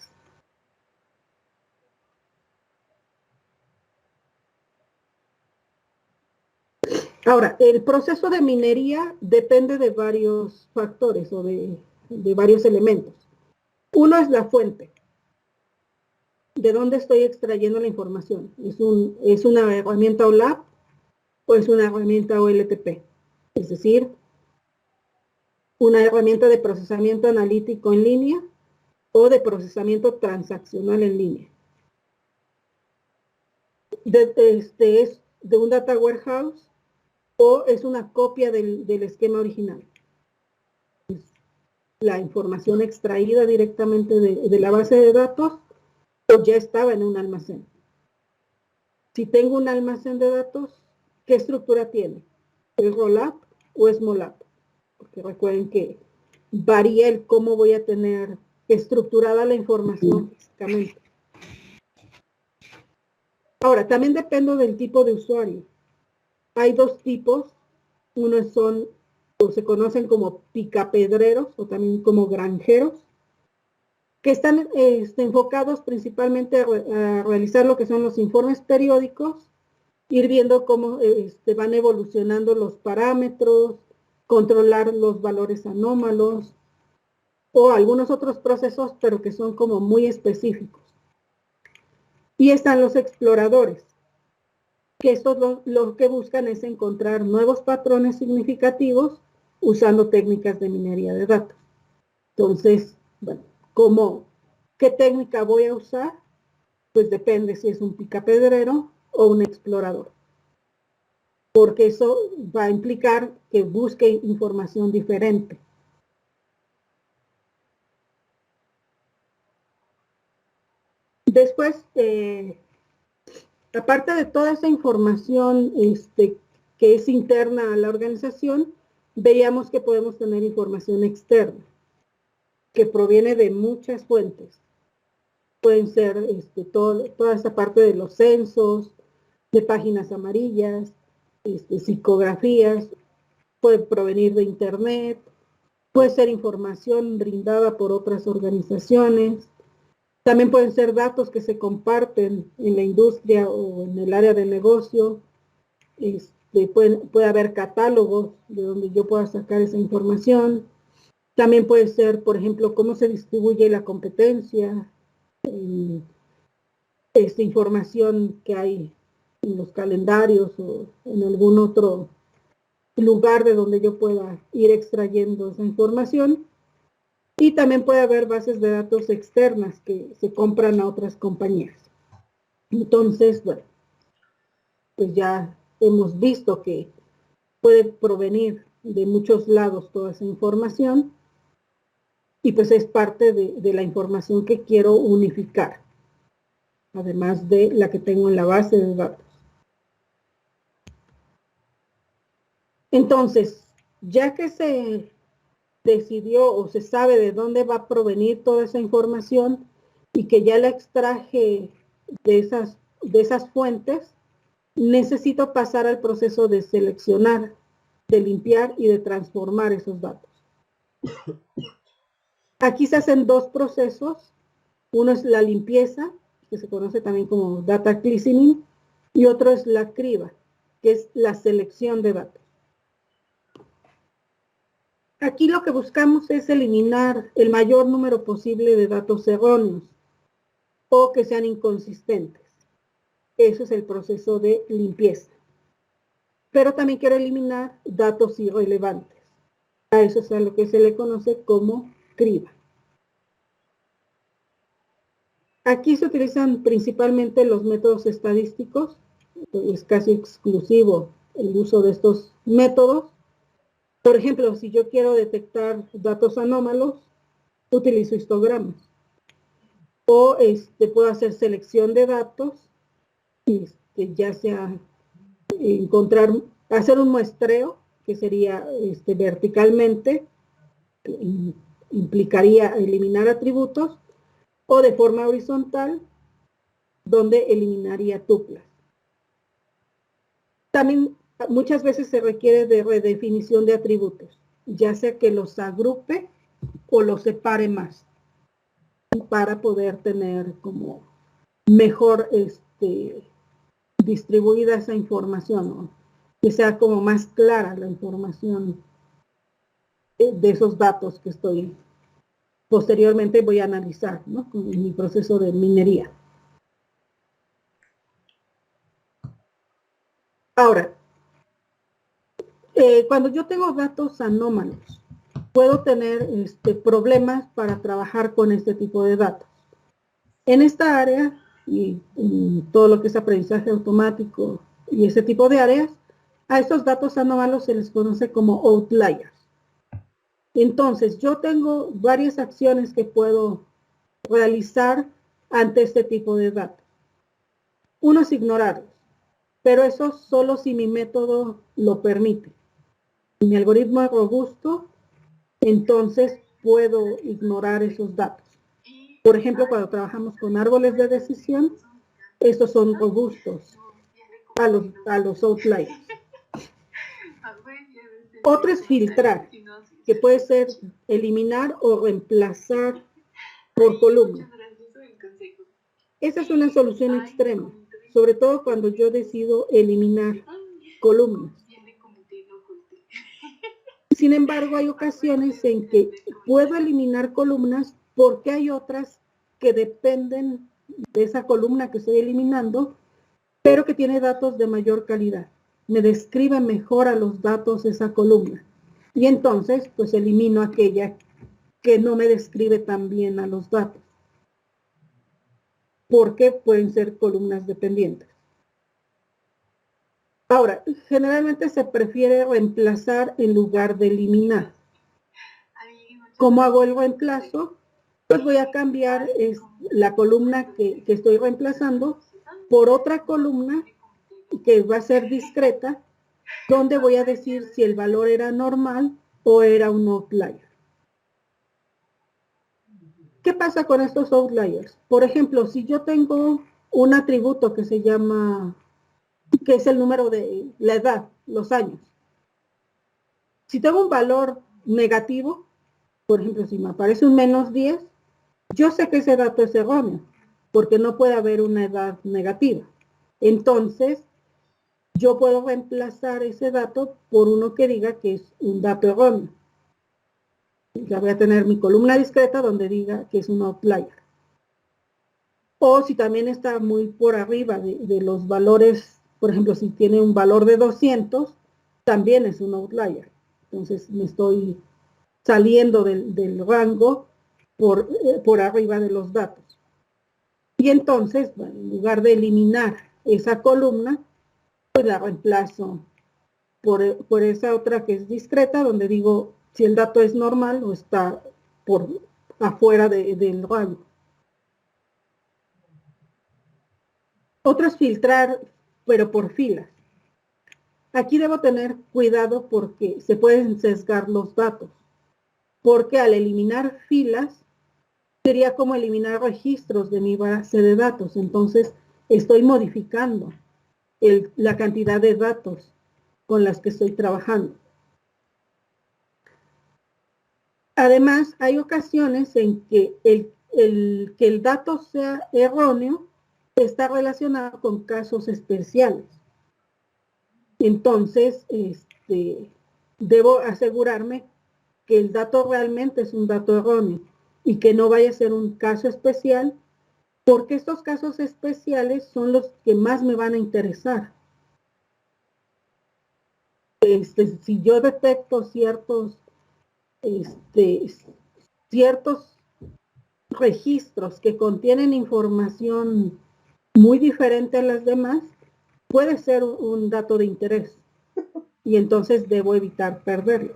Ahora, el proceso de minería depende de varios factores o de varios elementos. Uno es la fuente. ¿De dónde estoy extrayendo la información? ¿Es una herramienta OLAP o es una herramienta OLTP? Es decir, una herramienta de procesamiento analítico en línea o de procesamiento transaccional en línea. ¿Es de un data warehouse o es una copia del esquema original? La información extraída directamente de la base de datos o ya estaba en un almacén. Si tengo un almacén de datos, ¿qué estructura tiene? ¿Es roll-up o es moll-up? Porque recuerden que varía el cómo voy a tener estructurada la información físicamente. Ahora, también dependo del tipo de usuario. Hay dos tipos. Unos son, o se conocen como picapedreros, o también como granjeros, que están enfocados principalmente a realizar lo que son los informes periódicos, ir viendo cómo van evolucionando los parámetros, controlar los valores anómalos, o algunos otros procesos, pero que son como muy específicos. Y están los exploradores, que estos lo que buscan es encontrar nuevos patrones significativos usando técnicas de minería de datos. Entonces, bueno, ¿qué técnica voy a usar? Pues depende si es un picapedrero o un explorador, porque eso va a implicar que busque información diferente. Después, aparte de toda esa información que es interna a la organización, veíamos que podemos tener información externa, que proviene de muchas fuentes. Pueden ser toda esa parte de los censos, de páginas amarillas, psicografías, puede provenir de internet, puede ser información brindada por otras organizaciones, también pueden ser datos que se comparten en la industria o en el área de negocio. Puede haber catálogos de donde yo pueda sacar esa información. También puede ser, por ejemplo, cómo se distribuye la competencia, esta información que hay en los calendarios o en algún otro lugar de donde yo pueda ir extrayendo esa información. Y también puede haber bases de datos externas que se compran a otras compañías. Entonces, bueno, pues ya hemos visto que puede provenir de muchos lados toda esa información y pues es parte de la información que quiero unificar, además de la que tengo en la base de datos. Entonces, ya que se decidió o se sabe de dónde va a provenir toda esa información y que ya la extraje de esas fuentes, necesito pasar al proceso de seleccionar de limpiar y de transformar esos datos. Aquí se hacen dos procesos. Uno es la limpieza, que se conoce también como data cleansing, y otro es la criba, que es la selección de datos. Aquí lo que buscamos es eliminar el mayor número posible de datos erróneos o que sean inconsistentes. Eso es el proceso de limpieza. Pero también quiero eliminar datos irrelevantes. A eso es a lo que se le conoce como criba. Aquí se utilizan principalmente los métodos estadísticos. Es casi exclusivo el uso de estos métodos. Por ejemplo, si yo quiero detectar datos anómalos, utilizo histogramas. O puedo hacer selección de datos, ya sea hacer un muestreo, que sería verticalmente, implicaría eliminar atributos, o de forma horizontal, donde eliminaría tuplas. También muchas veces se requiere de redefinición de atributos, ya sea que los agrupe o los separe más, para poder tener como mejor distribuida esa información, ¿no? Que sea como más clara la información de esos datos que posteriormente voy a analizar, ¿no? Con mi proceso de minería. Ahora, cuando yo tengo datos anómalos, puedo tener problemas para trabajar con este tipo de datos. En esta área, y todo lo que es aprendizaje automático y ese tipo de áreas, a estos datos anómalos se les conoce como outliers. Entonces, yo tengo varias acciones que puedo realizar ante este tipo de datos. Uno es ignorarlos, pero eso solo si mi método lo permite. Si mi algoritmo es robusto, entonces puedo ignorar esos datos. Por ejemplo, cuando trabajamos con árboles de decisión, estos son robustos a los outliers. Otro es filtrar, que puede ser eliminar o reemplazar por columna. Esa es una solución extrema, sobre todo cuando yo decido eliminar columnas. Sin embargo, hay ocasiones en que puedo eliminar columnas porque hay otras que dependen de esa columna que estoy eliminando, pero que tiene datos de mayor calidad. Me describe mejor a los datos esa columna. Y entonces, pues elimino aquella que no me describe tan bien a los datos, porque pueden ser columnas dependientes. Ahora, generalmente se prefiere reemplazar en lugar de eliminar. ¿Cómo hago el reemplazo? Pues voy a cambiar la columna que estoy reemplazando por otra columna que va a ser discreta, donde voy a decir si el valor era normal o era un outlier. ¿Qué pasa con estos outliers? Por ejemplo, si yo tengo un atributo que se llama, que es el número de la edad, los años. Si tengo un valor negativo, por ejemplo, si me aparece un -10, yo sé que ese dato es erróneo, porque no puede haber una edad negativa. Entonces, yo puedo reemplazar ese dato por uno que diga que es un dato erróneo. Ya voy a tener mi columna discreta donde diga que es un outlier. O si también está muy por arriba de los valores, por ejemplo, si tiene un valor de 200, también es un outlier. Entonces me estoy saliendo del rango por arriba de los datos. Y entonces, bueno, en lugar de eliminar esa columna, pues la reemplazo por esa otra que es discreta, donde digo si el dato es normal o está por afuera del rango. Otro es filtrar, pero por filas. Aquí debo tener cuidado porque se pueden sesgar los datos, porque al eliminar filas sería como eliminar registros de mi base de datos. Entonces estoy modificando la cantidad de datos con las que estoy trabajando. Además, hay ocasiones en que que el dato sea erróneo está relacionado con casos especiales. Entonces, debo asegurarme que el dato realmente es un dato erróneo y que no vaya a ser un caso especial, porque estos casos especiales son los que más me van a interesar. Si yo detecto ciertos registros que contienen información muy diferente a las demás, puede ser un dato de interés y entonces debo evitar perderlo.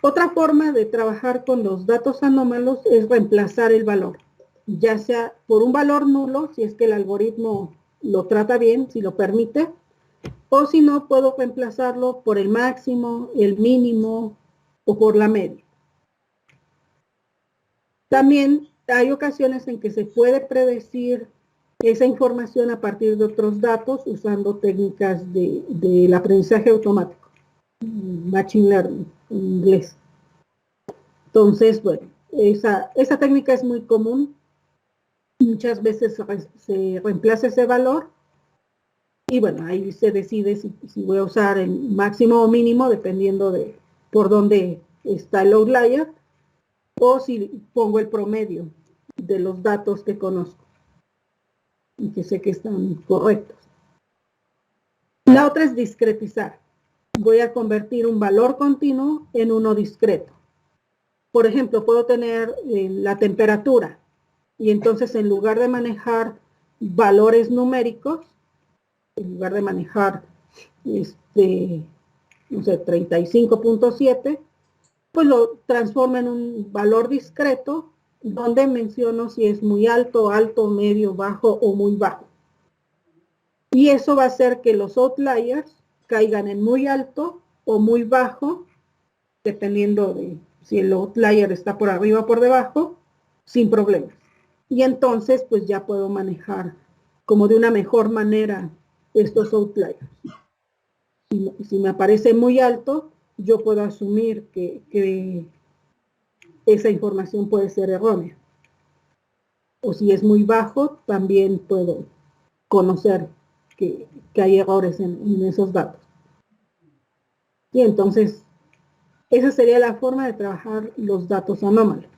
Otra forma de trabajar con los datos anómalos es reemplazar el valor, ya sea por un valor nulo, si es que el algoritmo lo trata bien, si lo permite, o si no, puedo reemplazarlo por el máximo, el mínimo o por la media. También hay ocasiones en que se puede predecir esa información a partir de otros datos usando técnicas del aprendizaje automático, machine learning en inglés. Entonces, bueno, esa técnica es muy común. Muchas veces se reemplaza ese valor y bueno, ahí se decide si voy a usar el máximo o mínimo dependiendo de por dónde está el outlier o si pongo el promedio de los datos que conozco y que sé que están correctos. La otra es discretizar. Voy a convertir un valor continuo en uno discreto. Por ejemplo, puedo tener la temperatura y entonces en lugar de manejar valores numéricos, en lugar de manejar no sé, 35.7, pues lo transformo en un valor discreto donde menciono si es muy alto, alto, medio, bajo o muy bajo. Y eso va a hacer que los outliers caigan en muy alto o muy bajo, dependiendo de si el outlier está por arriba o por debajo, sin problemas. Y entonces, pues ya puedo manejar como de una mejor manera estos outliers. Si me aparece muy alto, yo puedo asumir que esa información puede ser errónea. O si es muy bajo, también puedo conocer que hay errores en esos datos. Y entonces, esa sería la forma de trabajar los datos anómalos.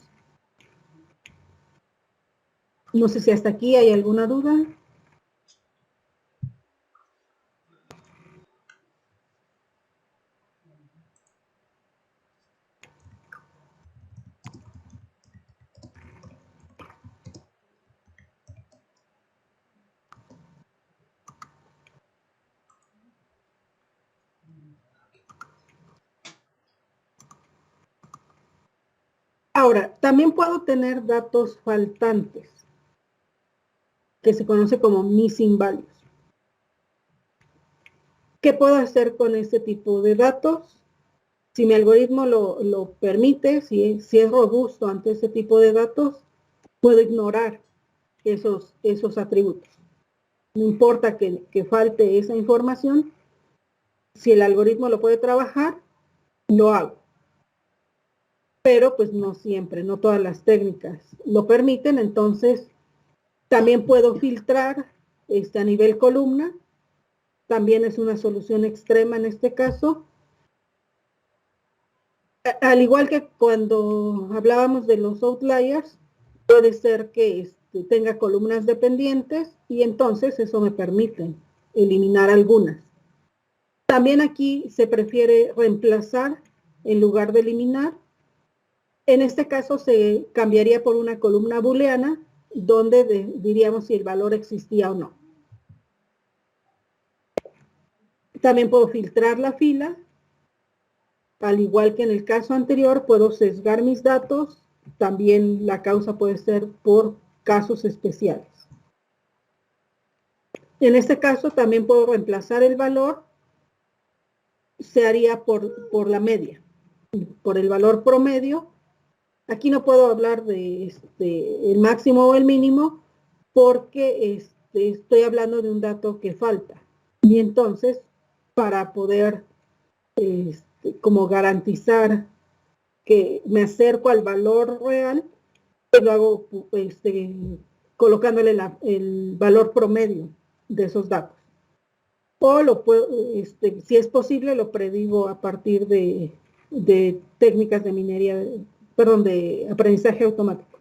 No sé si hasta aquí hay alguna duda. Ahora, también puedo tener datos faltantes, que se conoce como missing values. ¿Qué puedo hacer con este tipo de datos? Si mi algoritmo lo permite, si es robusto ante ese tipo de datos, puedo ignorar esos atributos. No importa que falte esa información, si el algoritmo lo puede trabajar, lo hago. Pero pues no siempre, no todas las técnicas lo permiten, entonces también puedo filtrar a nivel columna, también es una solución extrema en este caso. Al igual que cuando hablábamos de los outliers, puede ser que tenga columnas dependientes y entonces eso me permite eliminar algunas. También aquí se prefiere reemplazar en lugar de eliminar. En este caso se cambiaría por una columna booleana donde diríamos si el valor existía o no. También puedo filtrar la fila. Al igual que en el caso anterior, puedo sesgar mis datos. También la causa puede ser por casos especiales. En este caso también puedo reemplazar el valor. Se haría por la media, por el valor promedio. Aquí no puedo hablar de el máximo o el mínimo porque estoy hablando de un dato que falta. Y entonces, para poder como garantizar que me acerco al valor real, pues lo hago colocándole el valor promedio de esos datos. O lo puedo, si es posible, lo predigo a partir de técnicas de minería, perdón, de aprendizaje automático.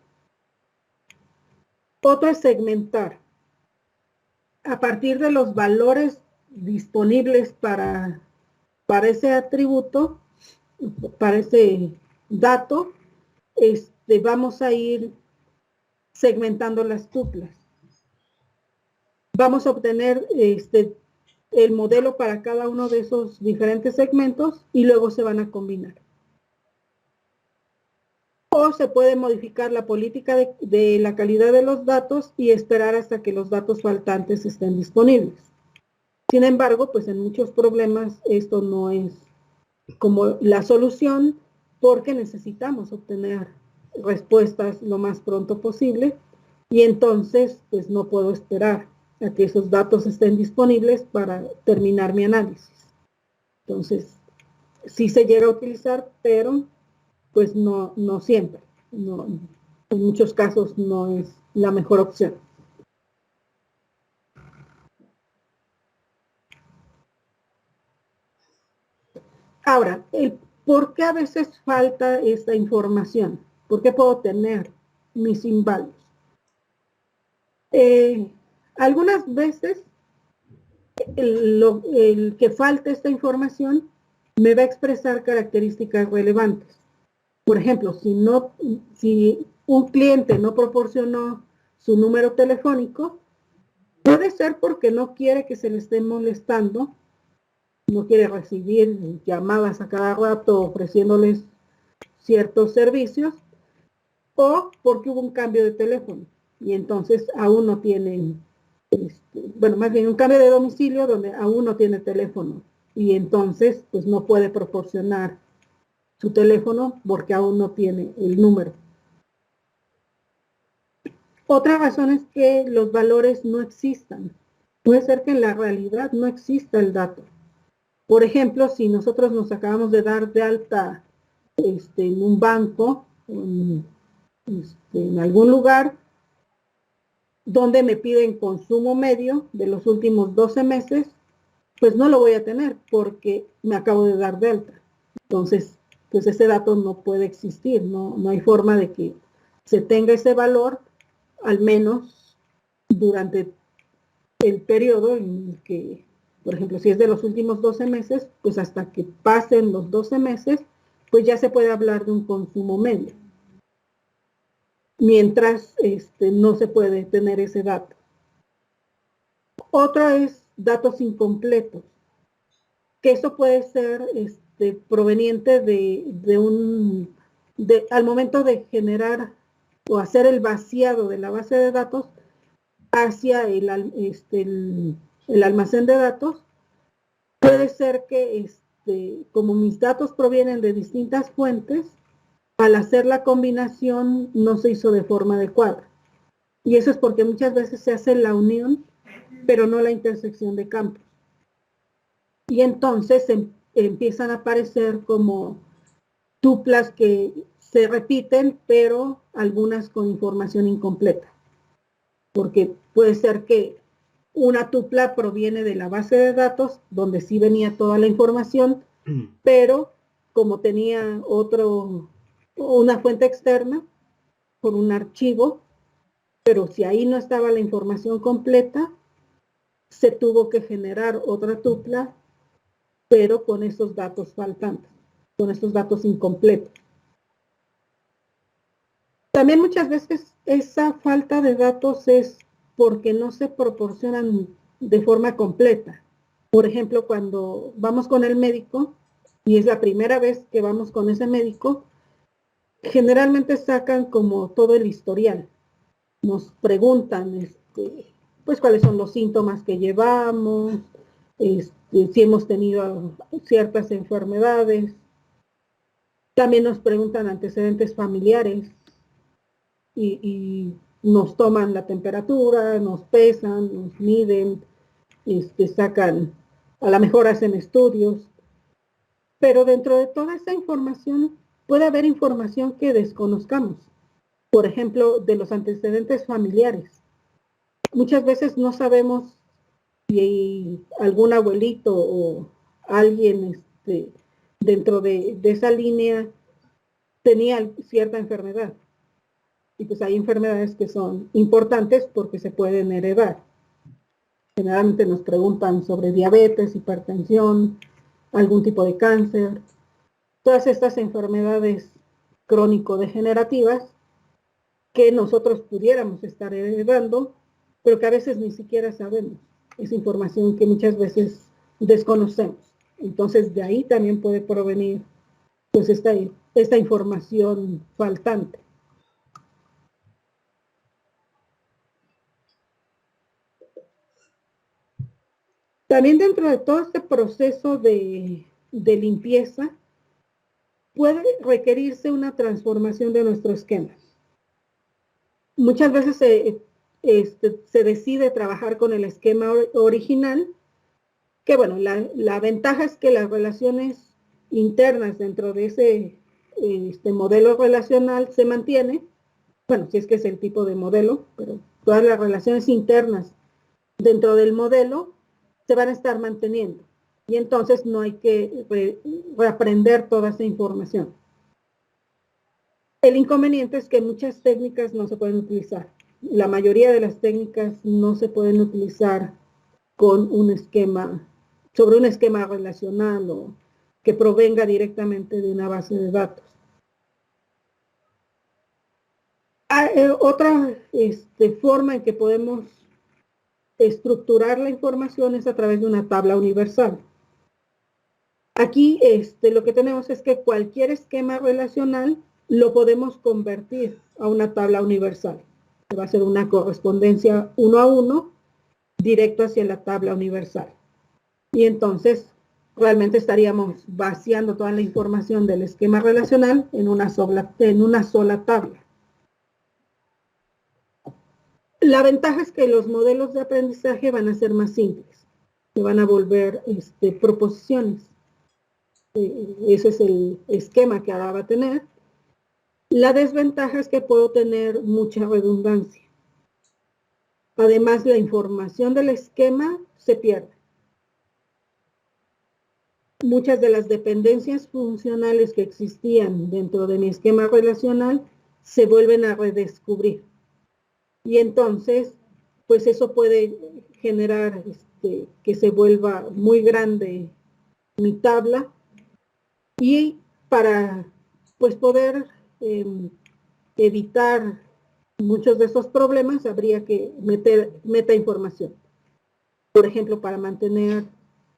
Otro es segmentar. A partir de los valores disponibles para ese atributo, para ese dato, vamos a ir segmentando las tuplas. Vamos a obtener el modelo para cada uno de esos diferentes segmentos y luego se van a combinar. O se puede modificar la política de la calidad de los datos y esperar hasta que los datos faltantes estén disponibles. Sin embargo, pues en muchos problemas esto no es como la solución, porque necesitamos obtener respuestas lo más pronto posible y entonces pues no puedo esperar a que esos datos estén disponibles para terminar mi análisis. Entonces, sí se llega a utilizar, pero pues no siempre. No, en muchos casos no es la mejor opción. Ahora, ¿por qué a veces falta esta información? ¿Por qué puedo tener mis inválidos? Algunas veces el que falte esta información me va a expresar características relevantes. Por ejemplo, si un cliente no proporcionó su número telefónico, puede ser porque no quiere que se le esté molestando, no quiere recibir llamadas a cada rato ofreciéndoles ciertos servicios, o porque hubo un cambio de teléfono y entonces aún no tienen, bueno, más bien un cambio de domicilio donde aún no tiene teléfono y entonces pues no puede proporcionar su teléfono porque aún no tiene el número. Otra razón es que los valores no existan. Puede ser que en la realidad no exista el dato. Por ejemplo, si nosotros nos acabamos de dar de alta en un banco, en algún lugar donde me piden consumo medio de los últimos 12 meses, pues no lo voy a tener porque me acabo de dar de alta. Entonces, pues ese dato no puede existir, no hay forma de que se tenga ese valor, al menos durante el periodo en el que, por ejemplo, si es de los últimos 12 meses, pues hasta que pasen los 12 meses, pues ya se puede hablar de un consumo medio. Mientras no se puede tener ese dato. Otra es datos incompletos, que eso puede ser proveniente al momento de generar o hacer el vaciado de la base de datos hacia el almacén de datos. Puede ser que como mis datos provienen de distintas fuentes, al hacer la combinación no se hizo de forma adecuada. Y eso es porque muchas veces se hace la unión, pero no la intersección de campos. Y entonces empiezan a aparecer como tuplas que se repiten, pero algunas con información incompleta. Porque puede ser que una tupla proviene de la base de datos, donde sí venía toda la información, pero como tenía una fuente externa, por un archivo, pero si ahí no estaba la información completa, se tuvo que generar otra tupla, pero con esos datos faltantes, con estos datos incompletos. También muchas veces esa falta de datos es porque no se proporcionan de forma completa. Por ejemplo, cuando vamos con el médico, y es la primera vez que vamos con ese médico, generalmente sacan como todo el historial. Nos preguntan pues cuáles son los síntomas que llevamos, si hemos tenido ciertas enfermedades. También nos preguntan antecedentes familiares y nos toman la temperatura, nos pesan, nos miden, sacan, a lo mejor hacen estudios. Pero dentro de toda esa información puede haber información que desconozcamos. Por ejemplo, de los antecedentes familiares. Muchas veces no sabemos si algún abuelito o alguien dentro de esa línea tenía cierta enfermedad. Y pues hay enfermedades que son importantes porque se pueden heredar. Generalmente nos preguntan sobre diabetes, hipertensión, algún tipo de cáncer. Todas estas enfermedades crónico-degenerativas que nosotros pudiéramos estar heredando, pero que a veces ni siquiera sabemos. Es información que muchas veces desconocemos. Entonces, de ahí también puede provenir pues esta información faltante. También dentro de todo este proceso de limpieza, puede requerirse una transformación de nuestro esquema. Muchas veces se decide trabajar con el esquema original, que bueno, la ventaja es que las relaciones internas dentro de ese modelo relacional se mantiene, bueno, si es que es el tipo de modelo, pero todas las relaciones internas dentro del modelo se van a estar manteniendo. Y entonces no hay que reaprender toda esa información. El inconveniente es que muchas técnicas no se pueden utilizar. La mayoría de las técnicas no se pueden utilizar con un esquema, sobre un esquema relacional o que provenga directamente de una base de datos. Otra forma en que podemos estructurar la información es a través de una tabla universal. Aquí lo que tenemos es que cualquier esquema relacional lo podemos convertir a una tabla universal. Va a ser una correspondencia 1 a 1 directo hacia la tabla universal. Y entonces realmente estaríamos vaciando toda la información del esquema relacional en una sola tabla. La ventaja es que los modelos de aprendizaje van a ser más simples, se van a volver proposiciones. Ese es el esquema que ahora va a tener. La desventaja es que puedo tener mucha redundancia. Además, la información del esquema se pierde. Muchas de las dependencias funcionales que existían dentro de mi esquema relacional se vuelven a redescubrir. Y entonces, pues eso puede generar que se vuelva muy grande mi tabla. Y para pues poder evitar muchos de esos problemas, habría que meter metainformación. Por ejemplo, para mantener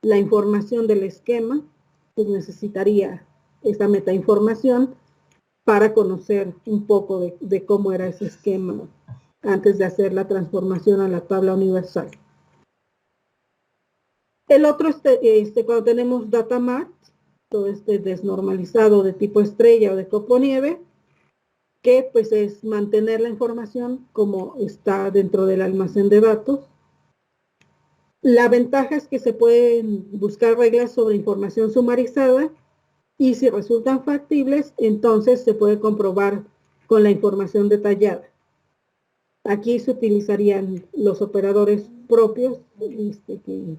la información del esquema, pues necesitaría esta metainformación para conocer un poco de cómo era ese esquema antes de hacer la transformación a la tabla universal. El otro, cuando tenemos data mart, todo desnormalizado de tipo estrella o de copo nieve, que pues es mantener la información como está dentro del almacén de datos. La ventaja es que se pueden buscar reglas sobre información sumarizada y si resultan factibles, entonces se puede comprobar con la información detallada. Aquí se utilizarían los operadores propios que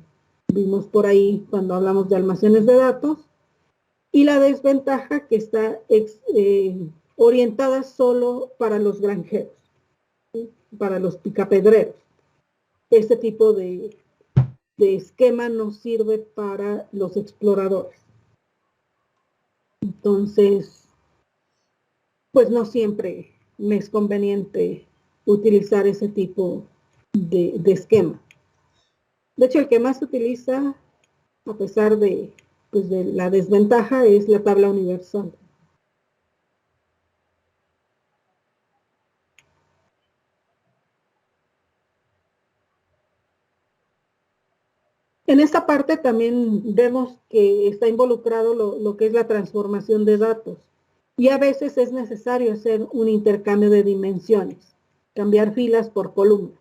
vimos por ahí cuando hablamos de almacenes de datos, y la desventaja que está orientada solo para los granjeros, ¿sí? Para los picapedreros. Este tipo de esquema no sirve para los exploradores. Entonces, pues no siempre me es conveniente utilizar ese tipo de esquema. De hecho, el que más se utiliza, a pesar de la desventaja, es la tabla universal. En esta parte también vemos que está involucrado lo que es la transformación de datos. Y a veces es necesario hacer un intercambio de dimensiones, cambiar filas por columnas.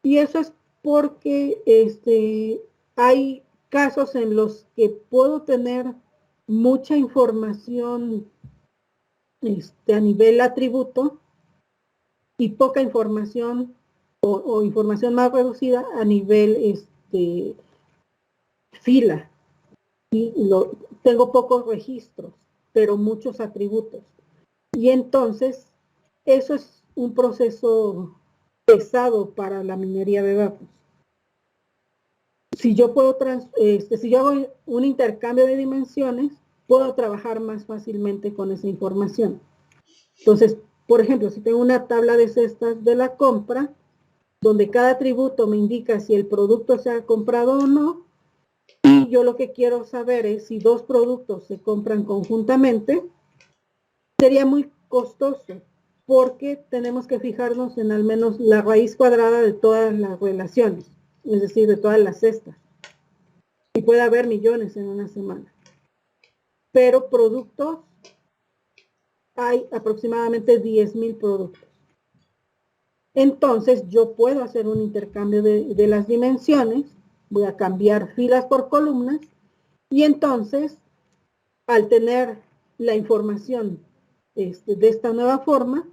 Y eso es porque hay casos en los que puedo tener mucha información a nivel atributo y poca información o información más reducida a nivel fila. Y tengo pocos registros, pero muchos atributos. Y entonces, eso es un proceso pesado para la minería de datos. Si yo puedo, si yo hago un intercambio de dimensiones, puedo trabajar más fácilmente con esa información. Entonces, por ejemplo, si tengo una tabla de cestas de la compra, donde cada atributo me indica si el producto se ha comprado o no, y yo lo que quiero saber es si dos productos se compran conjuntamente, sería muy costoso, porque tenemos que fijarnos en al menos la raíz cuadrada de todas las relaciones, es decir, de todas las cestas. Y puede haber millones en una semana. Pero productos, hay aproximadamente 10,000 productos. Entonces yo puedo hacer un intercambio de las dimensiones, voy a cambiar filas por columnas, y entonces al tener la información de esta nueva forma,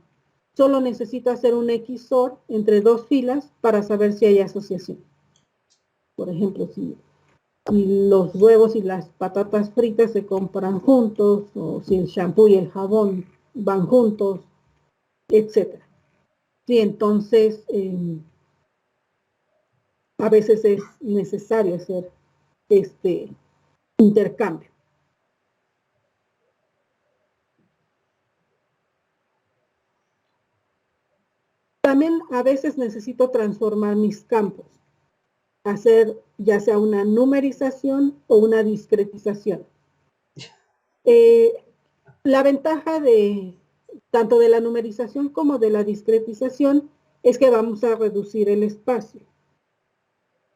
solo necesito hacer un XOR entre dos filas para saber si hay asociación. Por ejemplo, si los huevos y las patatas fritas se compran juntos, o si el shampoo y el jabón van juntos, etc. Sí, entonces a veces es necesario hacer este intercambio. También a veces necesito transformar mis campos, hacer ya sea una numerización o una discretización. La ventaja de tanto de la numerización como de la discretización es que vamos a reducir el espacio.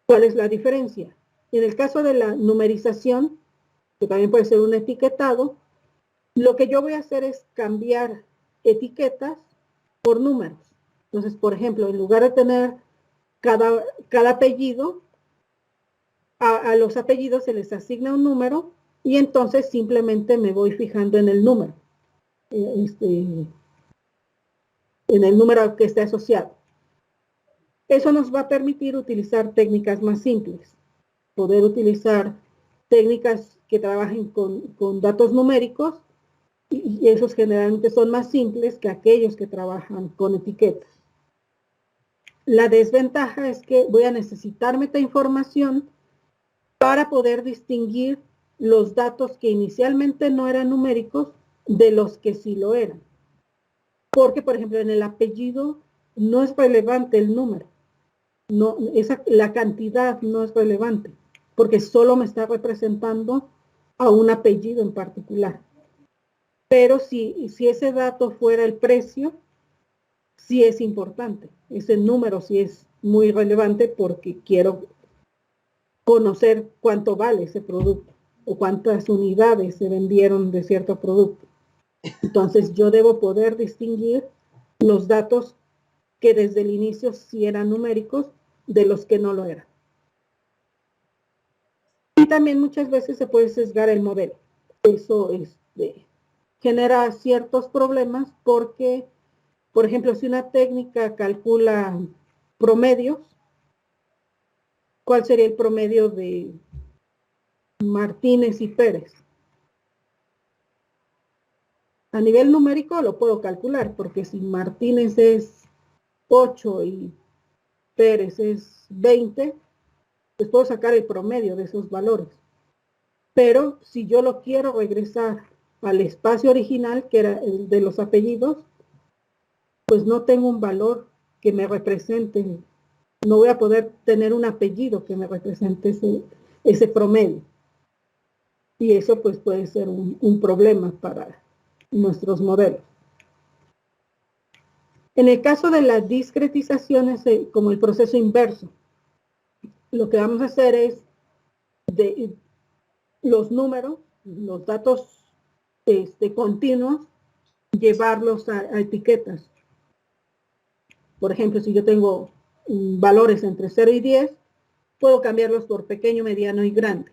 ¿Cuál es la diferencia? En el caso de la numerización, que también puede ser un etiquetado, lo que yo voy a hacer es cambiar etiquetas por números. Entonces, por ejemplo, en lugar de tener cada apellido, a los apellidos se les asigna un número y entonces simplemente me voy fijando en el número, en el número que esté asociado. Eso nos va a permitir utilizar técnicas más simples, poder utilizar técnicas que trabajen con datos numéricos y esos generalmente son más simples que aquellos que trabajan con etiquetas. La desventaja es que voy a necesitar metainformación para poder distinguir los datos que inicialmente no eran numéricos de los que sí lo eran. Porque, por ejemplo, en el apellido no es relevante el número. No, la cantidad no es relevante, porque solo me está representando a un apellido en particular. Pero si ese dato fuera el precio, sí es importante. Ese número sí es muy relevante porque quiero conocer cuánto vale ese producto o cuántas unidades se vendieron de cierto producto. Entonces yo debo poder distinguir los datos que desde el inicio sí eran numéricos de los que no lo eran. Y también muchas veces se puede sesgar el modelo. Eso genera ciertos problemas porque, por ejemplo, si una técnica calcula promedios, ¿cuál sería el promedio de Martínez y Pérez? A nivel numérico lo puedo calcular, porque si Martínez es 8 y Pérez es 20, pues puedo sacar el promedio de esos valores. Pero si yo lo quiero regresar al espacio original, que era el de los apellidos, pues no tengo un valor que me represente. No voy a poder tener un apellido que me represente ese promedio. Y eso pues puede ser un problema para nuestros modelos. En el caso de la discretización es como el proceso inverso. Lo que vamos a hacer es de los números, los datos continuos, llevarlos a etiquetas. Por ejemplo, si yo tengo valores entre 0 y 10, puedo cambiarlos por pequeño, mediano y grande.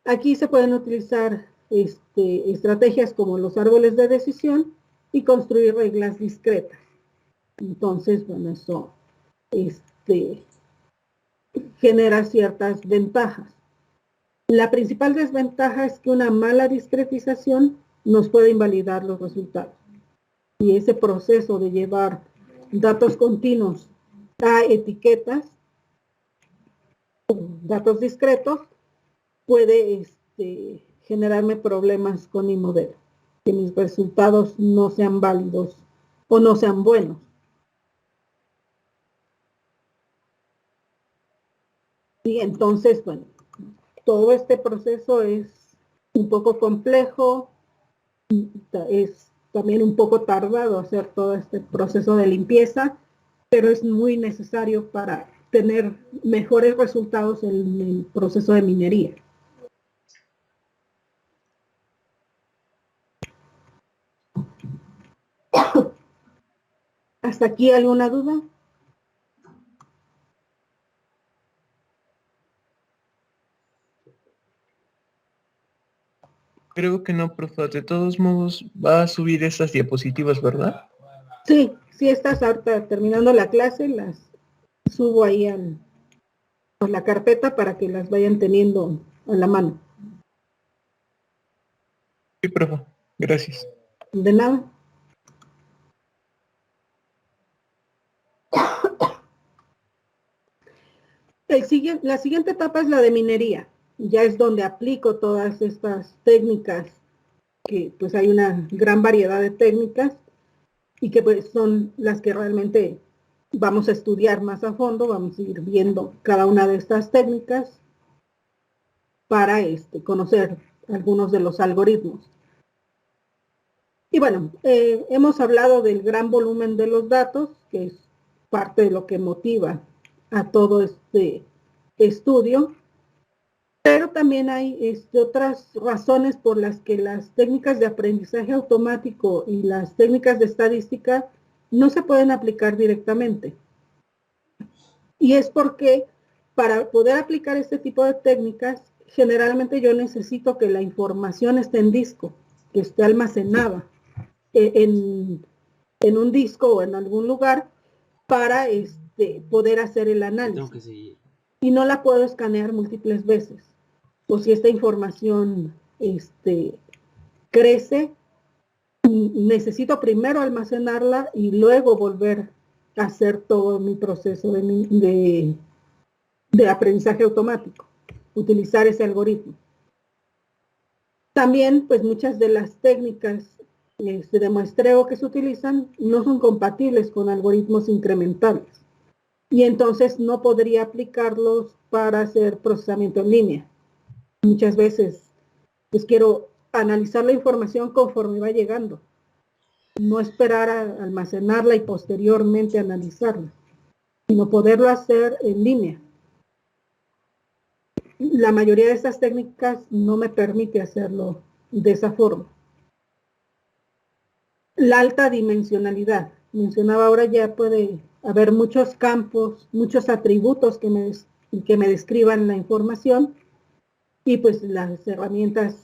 Aquí se pueden utilizar estrategias como los árboles de decisión y construir reglas discretas. Entonces, bueno, eso genera ciertas ventajas. La principal desventaja es que una mala discretización nos puede invalidar los resultados. Y ese proceso de llevar datos continuos a etiquetas, datos discretos, puede generarme problemas con mi modelo, que mis resultados no sean válidos o no sean buenos. Y entonces, bueno, todo este proceso es un poco complejo, es también un poco tardado hacer todo este proceso de limpieza, pero es muy necesario para tener mejores resultados en el proceso de minería. ¿Hasta aquí alguna duda? Creo que no, profe. De todos modos, va a subir esas diapositivas, ¿verdad? Sí, sí estás ahorita terminando la clase, las subo ahí a la carpeta para que las vayan teniendo a la mano. Sí, profe. Gracias. De nada. La siguiente etapa es la de minería. Ya es donde aplico todas estas técnicas, que pues hay una gran variedad de técnicas y que pues son las que realmente vamos a estudiar más a fondo, vamos a ir viendo cada una de estas técnicas para conocer algunos de los algoritmos. Y bueno, hemos hablado del gran volumen de los datos, que es parte de lo que motiva a todo este estudio, pero también hay otras razones por las que las técnicas de aprendizaje automático y las técnicas de estadística no se pueden aplicar directamente. Y es porque para poder aplicar este tipo de técnicas, generalmente yo necesito que la información esté en disco, que esté almacenada en un disco o en algún lugar para poder hacer el análisis. Y no la puedo escanear múltiples veces. O si esta información crece, necesito primero almacenarla y luego volver a hacer todo mi proceso de aprendizaje automático, utilizar ese algoritmo. También, pues muchas de las técnicas de muestreo que se utilizan no son compatibles con algoritmos incrementales y entonces no podría aplicarlos para hacer procesamiento en línea. Muchas veces pues quiero analizar la información conforme va llegando, no esperar a almacenarla y posteriormente analizarla, sino poderlo hacer en línea. La mayoría de estas técnicas no me permite hacerlo de esa forma. La alta dimensionalidad. Mencionaba ahora, ya puede haber muchos campos, muchos atributos que me describan la información y pues las herramientas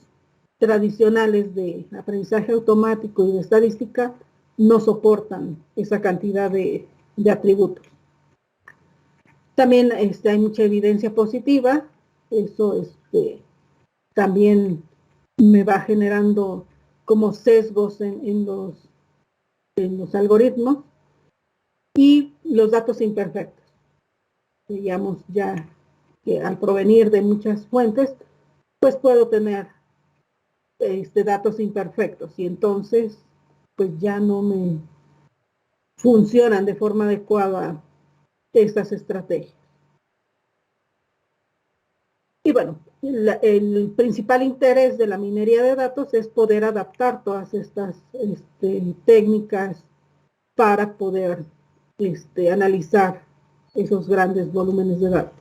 tradicionales de aprendizaje automático y de estadística no soportan esa cantidad de atributos. También hay mucha evidencia positiva, eso también me va generando como sesgos en los algoritmos y los datos imperfectos. Digamos ya que al provenir de muchas fuentes, pues puedo tener datos imperfectos y entonces pues ya no me funcionan de forma adecuada estas estrategias. Y bueno, el principal interés de la minería de datos es poder adaptar todas estas técnicas para poder analizar esos grandes volúmenes de datos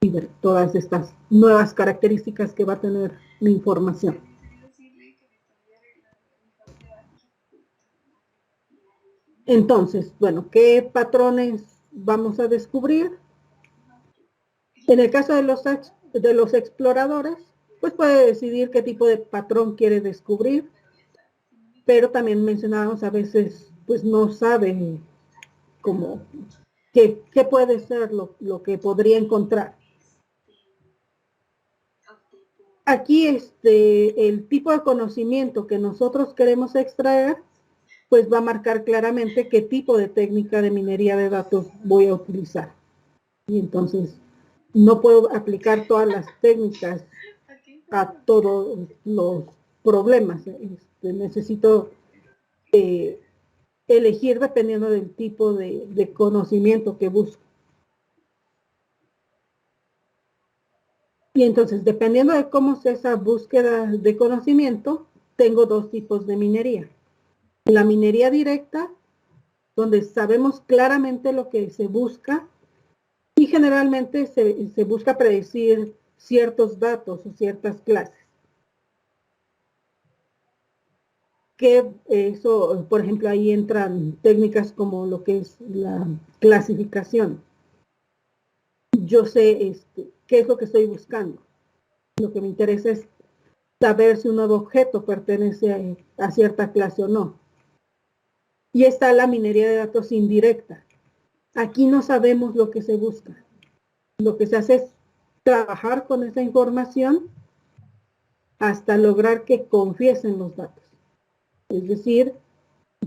y ver todas estas nuevas características que va a tener mi información. Entonces, bueno, ¿qué patrones vamos a descubrir? En el caso de los de los exploradores, pues puede decidir qué tipo de patrón quiere descubrir, pero también mencionábamos a veces, pues no sabe cómo, qué puede ser lo que podría encontrar. Aquí el tipo de conocimiento que nosotros queremos extraer, pues va a marcar claramente qué tipo de técnica de minería de datos voy a utilizar. Y entonces no puedo aplicar todas las técnicas a todos los problemas. Necesito elegir dependiendo del tipo de conocimiento que busco. Y entonces, dependiendo de cómo sea esa búsqueda de conocimiento, tengo dos tipos de minería. La minería directa, donde sabemos claramente lo que se busca, y generalmente se busca predecir ciertos datos o ciertas clases. Que eso, por ejemplo, ahí entran técnicas como lo que es la clasificación. Yo sé qué es lo que estoy buscando. Lo que me interesa es saber si un nuevo objeto pertenece a cierta clase o no. Y está la minería de datos indirecta. Aquí no sabemos lo que se busca. Lo que se hace es trabajar con esa información hasta lograr que confiesen los datos. Es decir,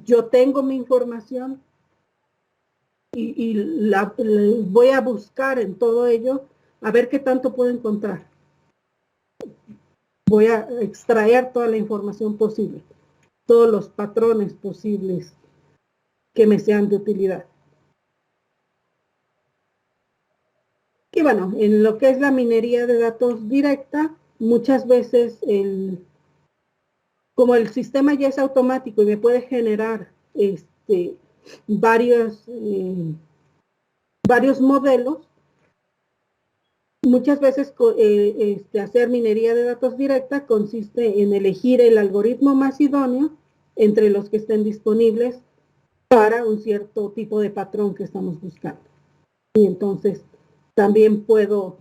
yo tengo mi información y la voy a buscar en todo ello a ver qué tanto puedo encontrar. Voy a extraer toda la información posible, todos los patrones posibles que me sean de utilidad. Y bueno, en lo que es la minería de datos directa, muchas veces como el sistema ya es automático y me puede generar varios modelos, muchas veces hacer minería de datos directa consiste en elegir el algoritmo más idóneo entre los que estén disponibles para un cierto tipo de patrón que estamos buscando. Y entonces también puedo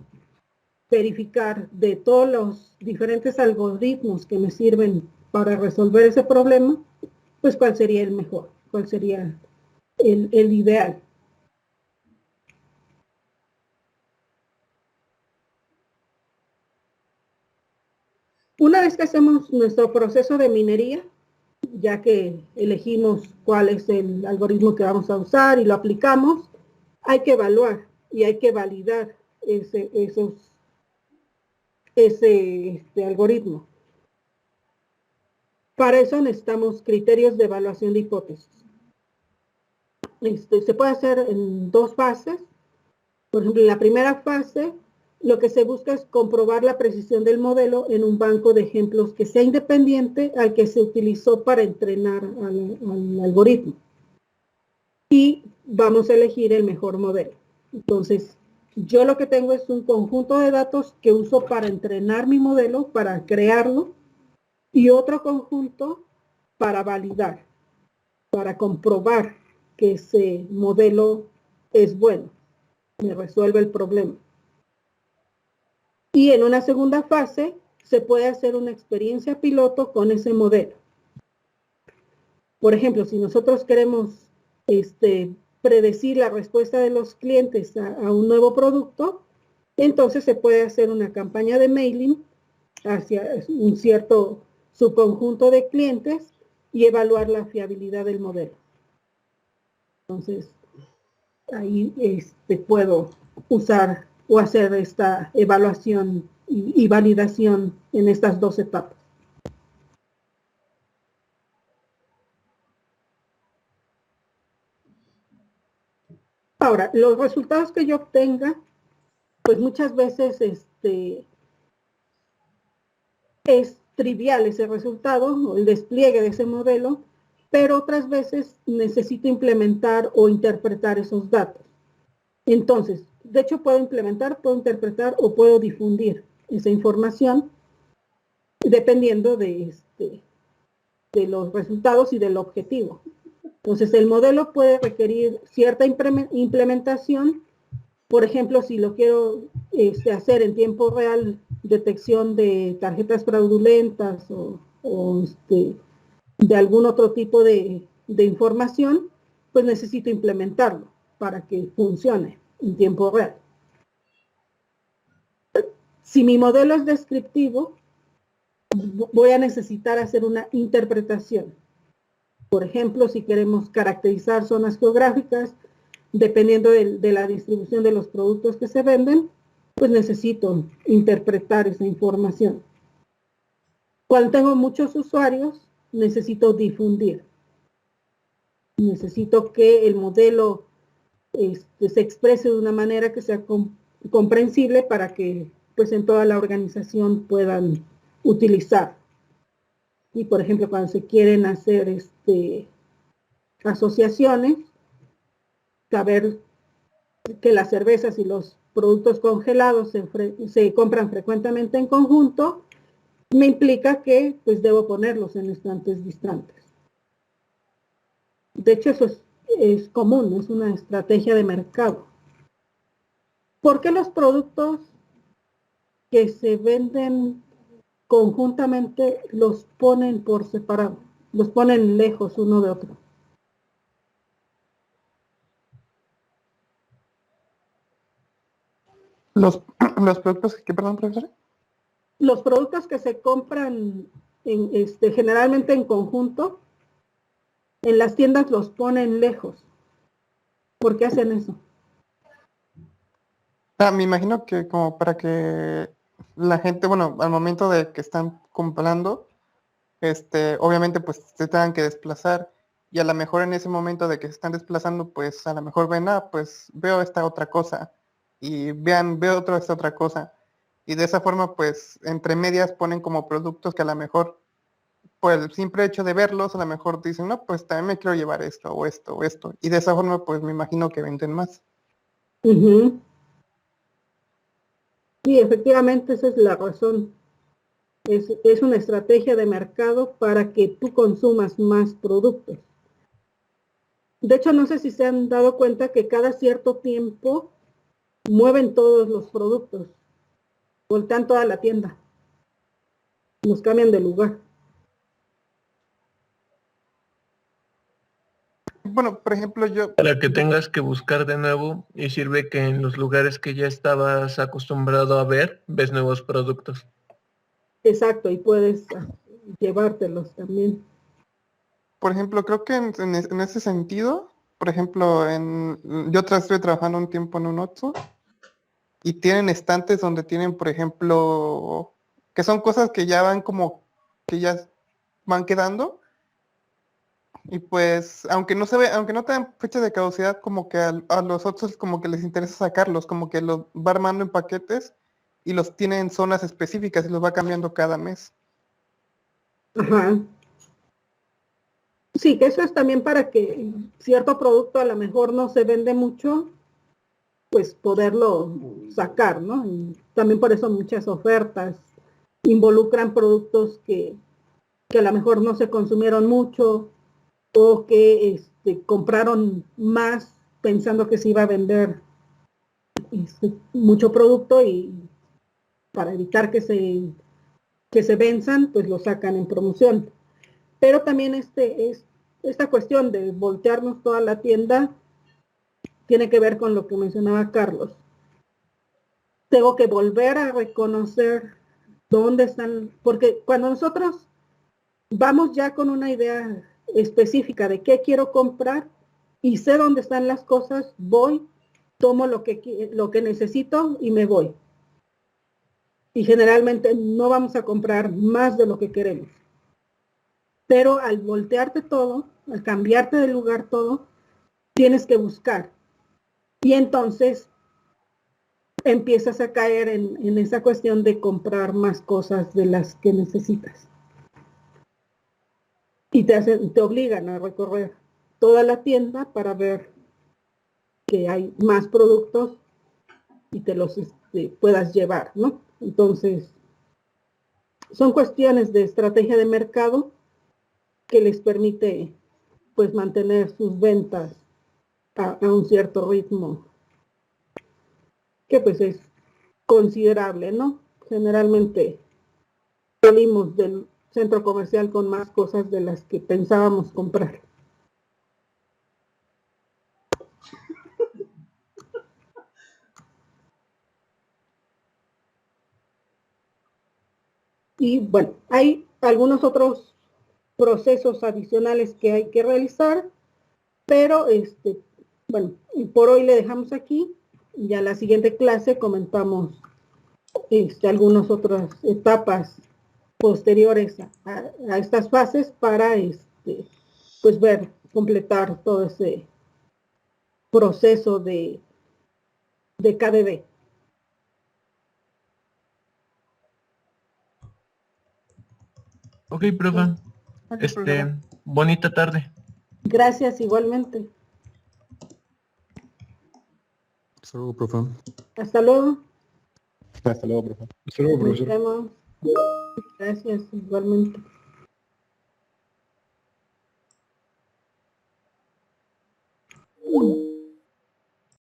verificar de todos los diferentes algoritmos que me sirven para resolver ese problema, pues cuál sería el mejor, cuál sería el ideal. Una vez que hacemos nuestro proceso de minería, ya que elegimos cuál es el algoritmo que vamos a usar y lo aplicamos, hay que evaluar y hay que validar ese algoritmo. Para eso necesitamos criterios de evaluación de hipótesis. Se puede hacer en dos fases. Por ejemplo, en la primera fase, lo que se busca es comprobar la precisión del modelo en un banco de ejemplos que sea independiente al que se utilizó para entrenar al algoritmo. Y vamos a elegir el mejor modelo. Entonces, yo lo que tengo es un conjunto de datos que uso para entrenar mi modelo, para crearlo, y otro conjunto para validar, para comprobar que ese modelo es bueno, me resuelve el problema. Y en una segunda fase se puede hacer una experiencia piloto con ese modelo. Por ejemplo, si nosotros queremos predecir la respuesta de los clientes a un nuevo producto, entonces se puede hacer una campaña de mailing hacia un cierto subconjunto de clientes y evaluar la fiabilidad del modelo. Entonces, ahí puedo usar o hacer esta evaluación y validación en estas dos etapas. Ahora, los resultados que yo obtenga, pues muchas veces es trivial ese resultado, o el despliegue de ese modelo, pero otras veces necesito implementar o interpretar esos datos. Entonces, de hecho puedo implementar, puedo interpretar o puedo difundir esa información dependiendo de los resultados y del objetivo. Entonces, el modelo puede requerir cierta implementación. Por ejemplo, si lo quiero hacer en tiempo real detección de tarjetas fraudulentas o de algún otro tipo de información, pues necesito implementarlo para que funcione en tiempo real. Si mi modelo es descriptivo, voy a necesitar hacer una interpretación. Por ejemplo, si queremos caracterizar zonas geográficas, dependiendo de la distribución de los productos que se venden, pues necesito interpretar esa información. Cuando tengo muchos usuarios, necesito difundir. Necesito que el modelo se exprese de una manera que sea comprensible para que pues en toda la organización puedan utilizar. Y por ejemplo, cuando se quieren hacer asociaciones, saber que las cervezas y los productos congelados se compran frecuentemente en conjunto, me implica que pues debo ponerlos en estantes distantes. De hecho, eso es común, es una estrategia de mercado. ¿Por qué los productos que se venden conjuntamente los ponen por separado? Los ponen lejos uno de otro. Los productos que, perdón, profesor. Los productos que se compran generalmente en conjunto, en las tiendas los ponen lejos. ¿Por qué hacen eso? Me imagino que como para que la gente, bueno, al momento de que están comprando, obviamente pues se tengan que desplazar y a lo mejor en ese momento de que se están desplazando, pues a lo mejor ven, pues veo esta otra cosa y veo esta otra cosa. Y de esa forma, pues, entre medias ponen como productos que a lo mejor, por el simple hecho de verlos, a lo mejor dicen, no, pues también me quiero llevar esto, o esto, o esto. Y de esa forma, pues, me imagino que venden más. Uh-huh. Sí, efectivamente, esa es la razón. Es una estrategia de mercado para que tú consumas más productos. De hecho, no sé si se han dado cuenta que cada cierto tiempo mueven todos los productos, voltean toda la tienda, nos cambian de lugar. Bueno, por ejemplo, yo... Para que tengas que buscar de nuevo y sirve que en los lugares que ya estabas acostumbrado a ver, ves nuevos productos. Exacto, y puedes llevártelos también. Por ejemplo, creo que en ese sentido, por ejemplo, yo estuve trabajando un tiempo en un Oxxo y tienen estantes donde tienen, por ejemplo, que son cosas que ya van como, que ya van quedando. Y pues, aunque no tengan fecha de caducidad, como que a los otros como que les interesa sacarlos, como que los va armando en paquetes y los tiene en zonas específicas y los va cambiando cada mes. Ajá. Sí, que eso es también para que cierto producto a lo mejor no se vende mucho, pues poderlo sacar, ¿no? Y también por eso muchas ofertas involucran productos que a lo mejor no se consumieron mucho o que compraron más pensando que se iba a vender mucho producto y para evitar que se venzan, pues lo sacan en promoción. Pero también esta cuestión de voltearnos toda la tienda tiene que ver con lo que mencionaba Carlos. Tengo que volver a reconocer dónde están, porque cuando nosotros vamos ya con una idea específica de qué quiero comprar y sé dónde están las cosas, voy, tomo lo que necesito y me voy. Y generalmente no vamos a comprar más de lo que queremos. Pero al voltearte todo, al cambiarte de lugar todo, tienes que buscar. Y entonces empiezas a caer en esa cuestión de comprar más cosas de las que necesitas. Y te obligan a recorrer toda la tienda para ver que hay más productos y te los puedas llevar, ¿no? Entonces, son cuestiones de estrategia de mercado que les permite pues mantener sus ventas a un cierto ritmo que pues es considerable, ¿no? Generalmente salimos del centro comercial con más cosas de las que pensábamos comprar. Y bueno, hay algunos otros procesos adicionales que hay que realizar, pero bueno, y por hoy le dejamos aquí. Ya en la siguiente clase comentamos algunas otras etapas posteriores a estas fases para pues ver, completar todo ese proceso de KBB. Ok, profe. Bonita tarde. Gracias igualmente. Hasta luego, profe. Hasta luego. Hasta luego, profe. Hasta luego, Nos profesor. vemos. Gracias igualmente.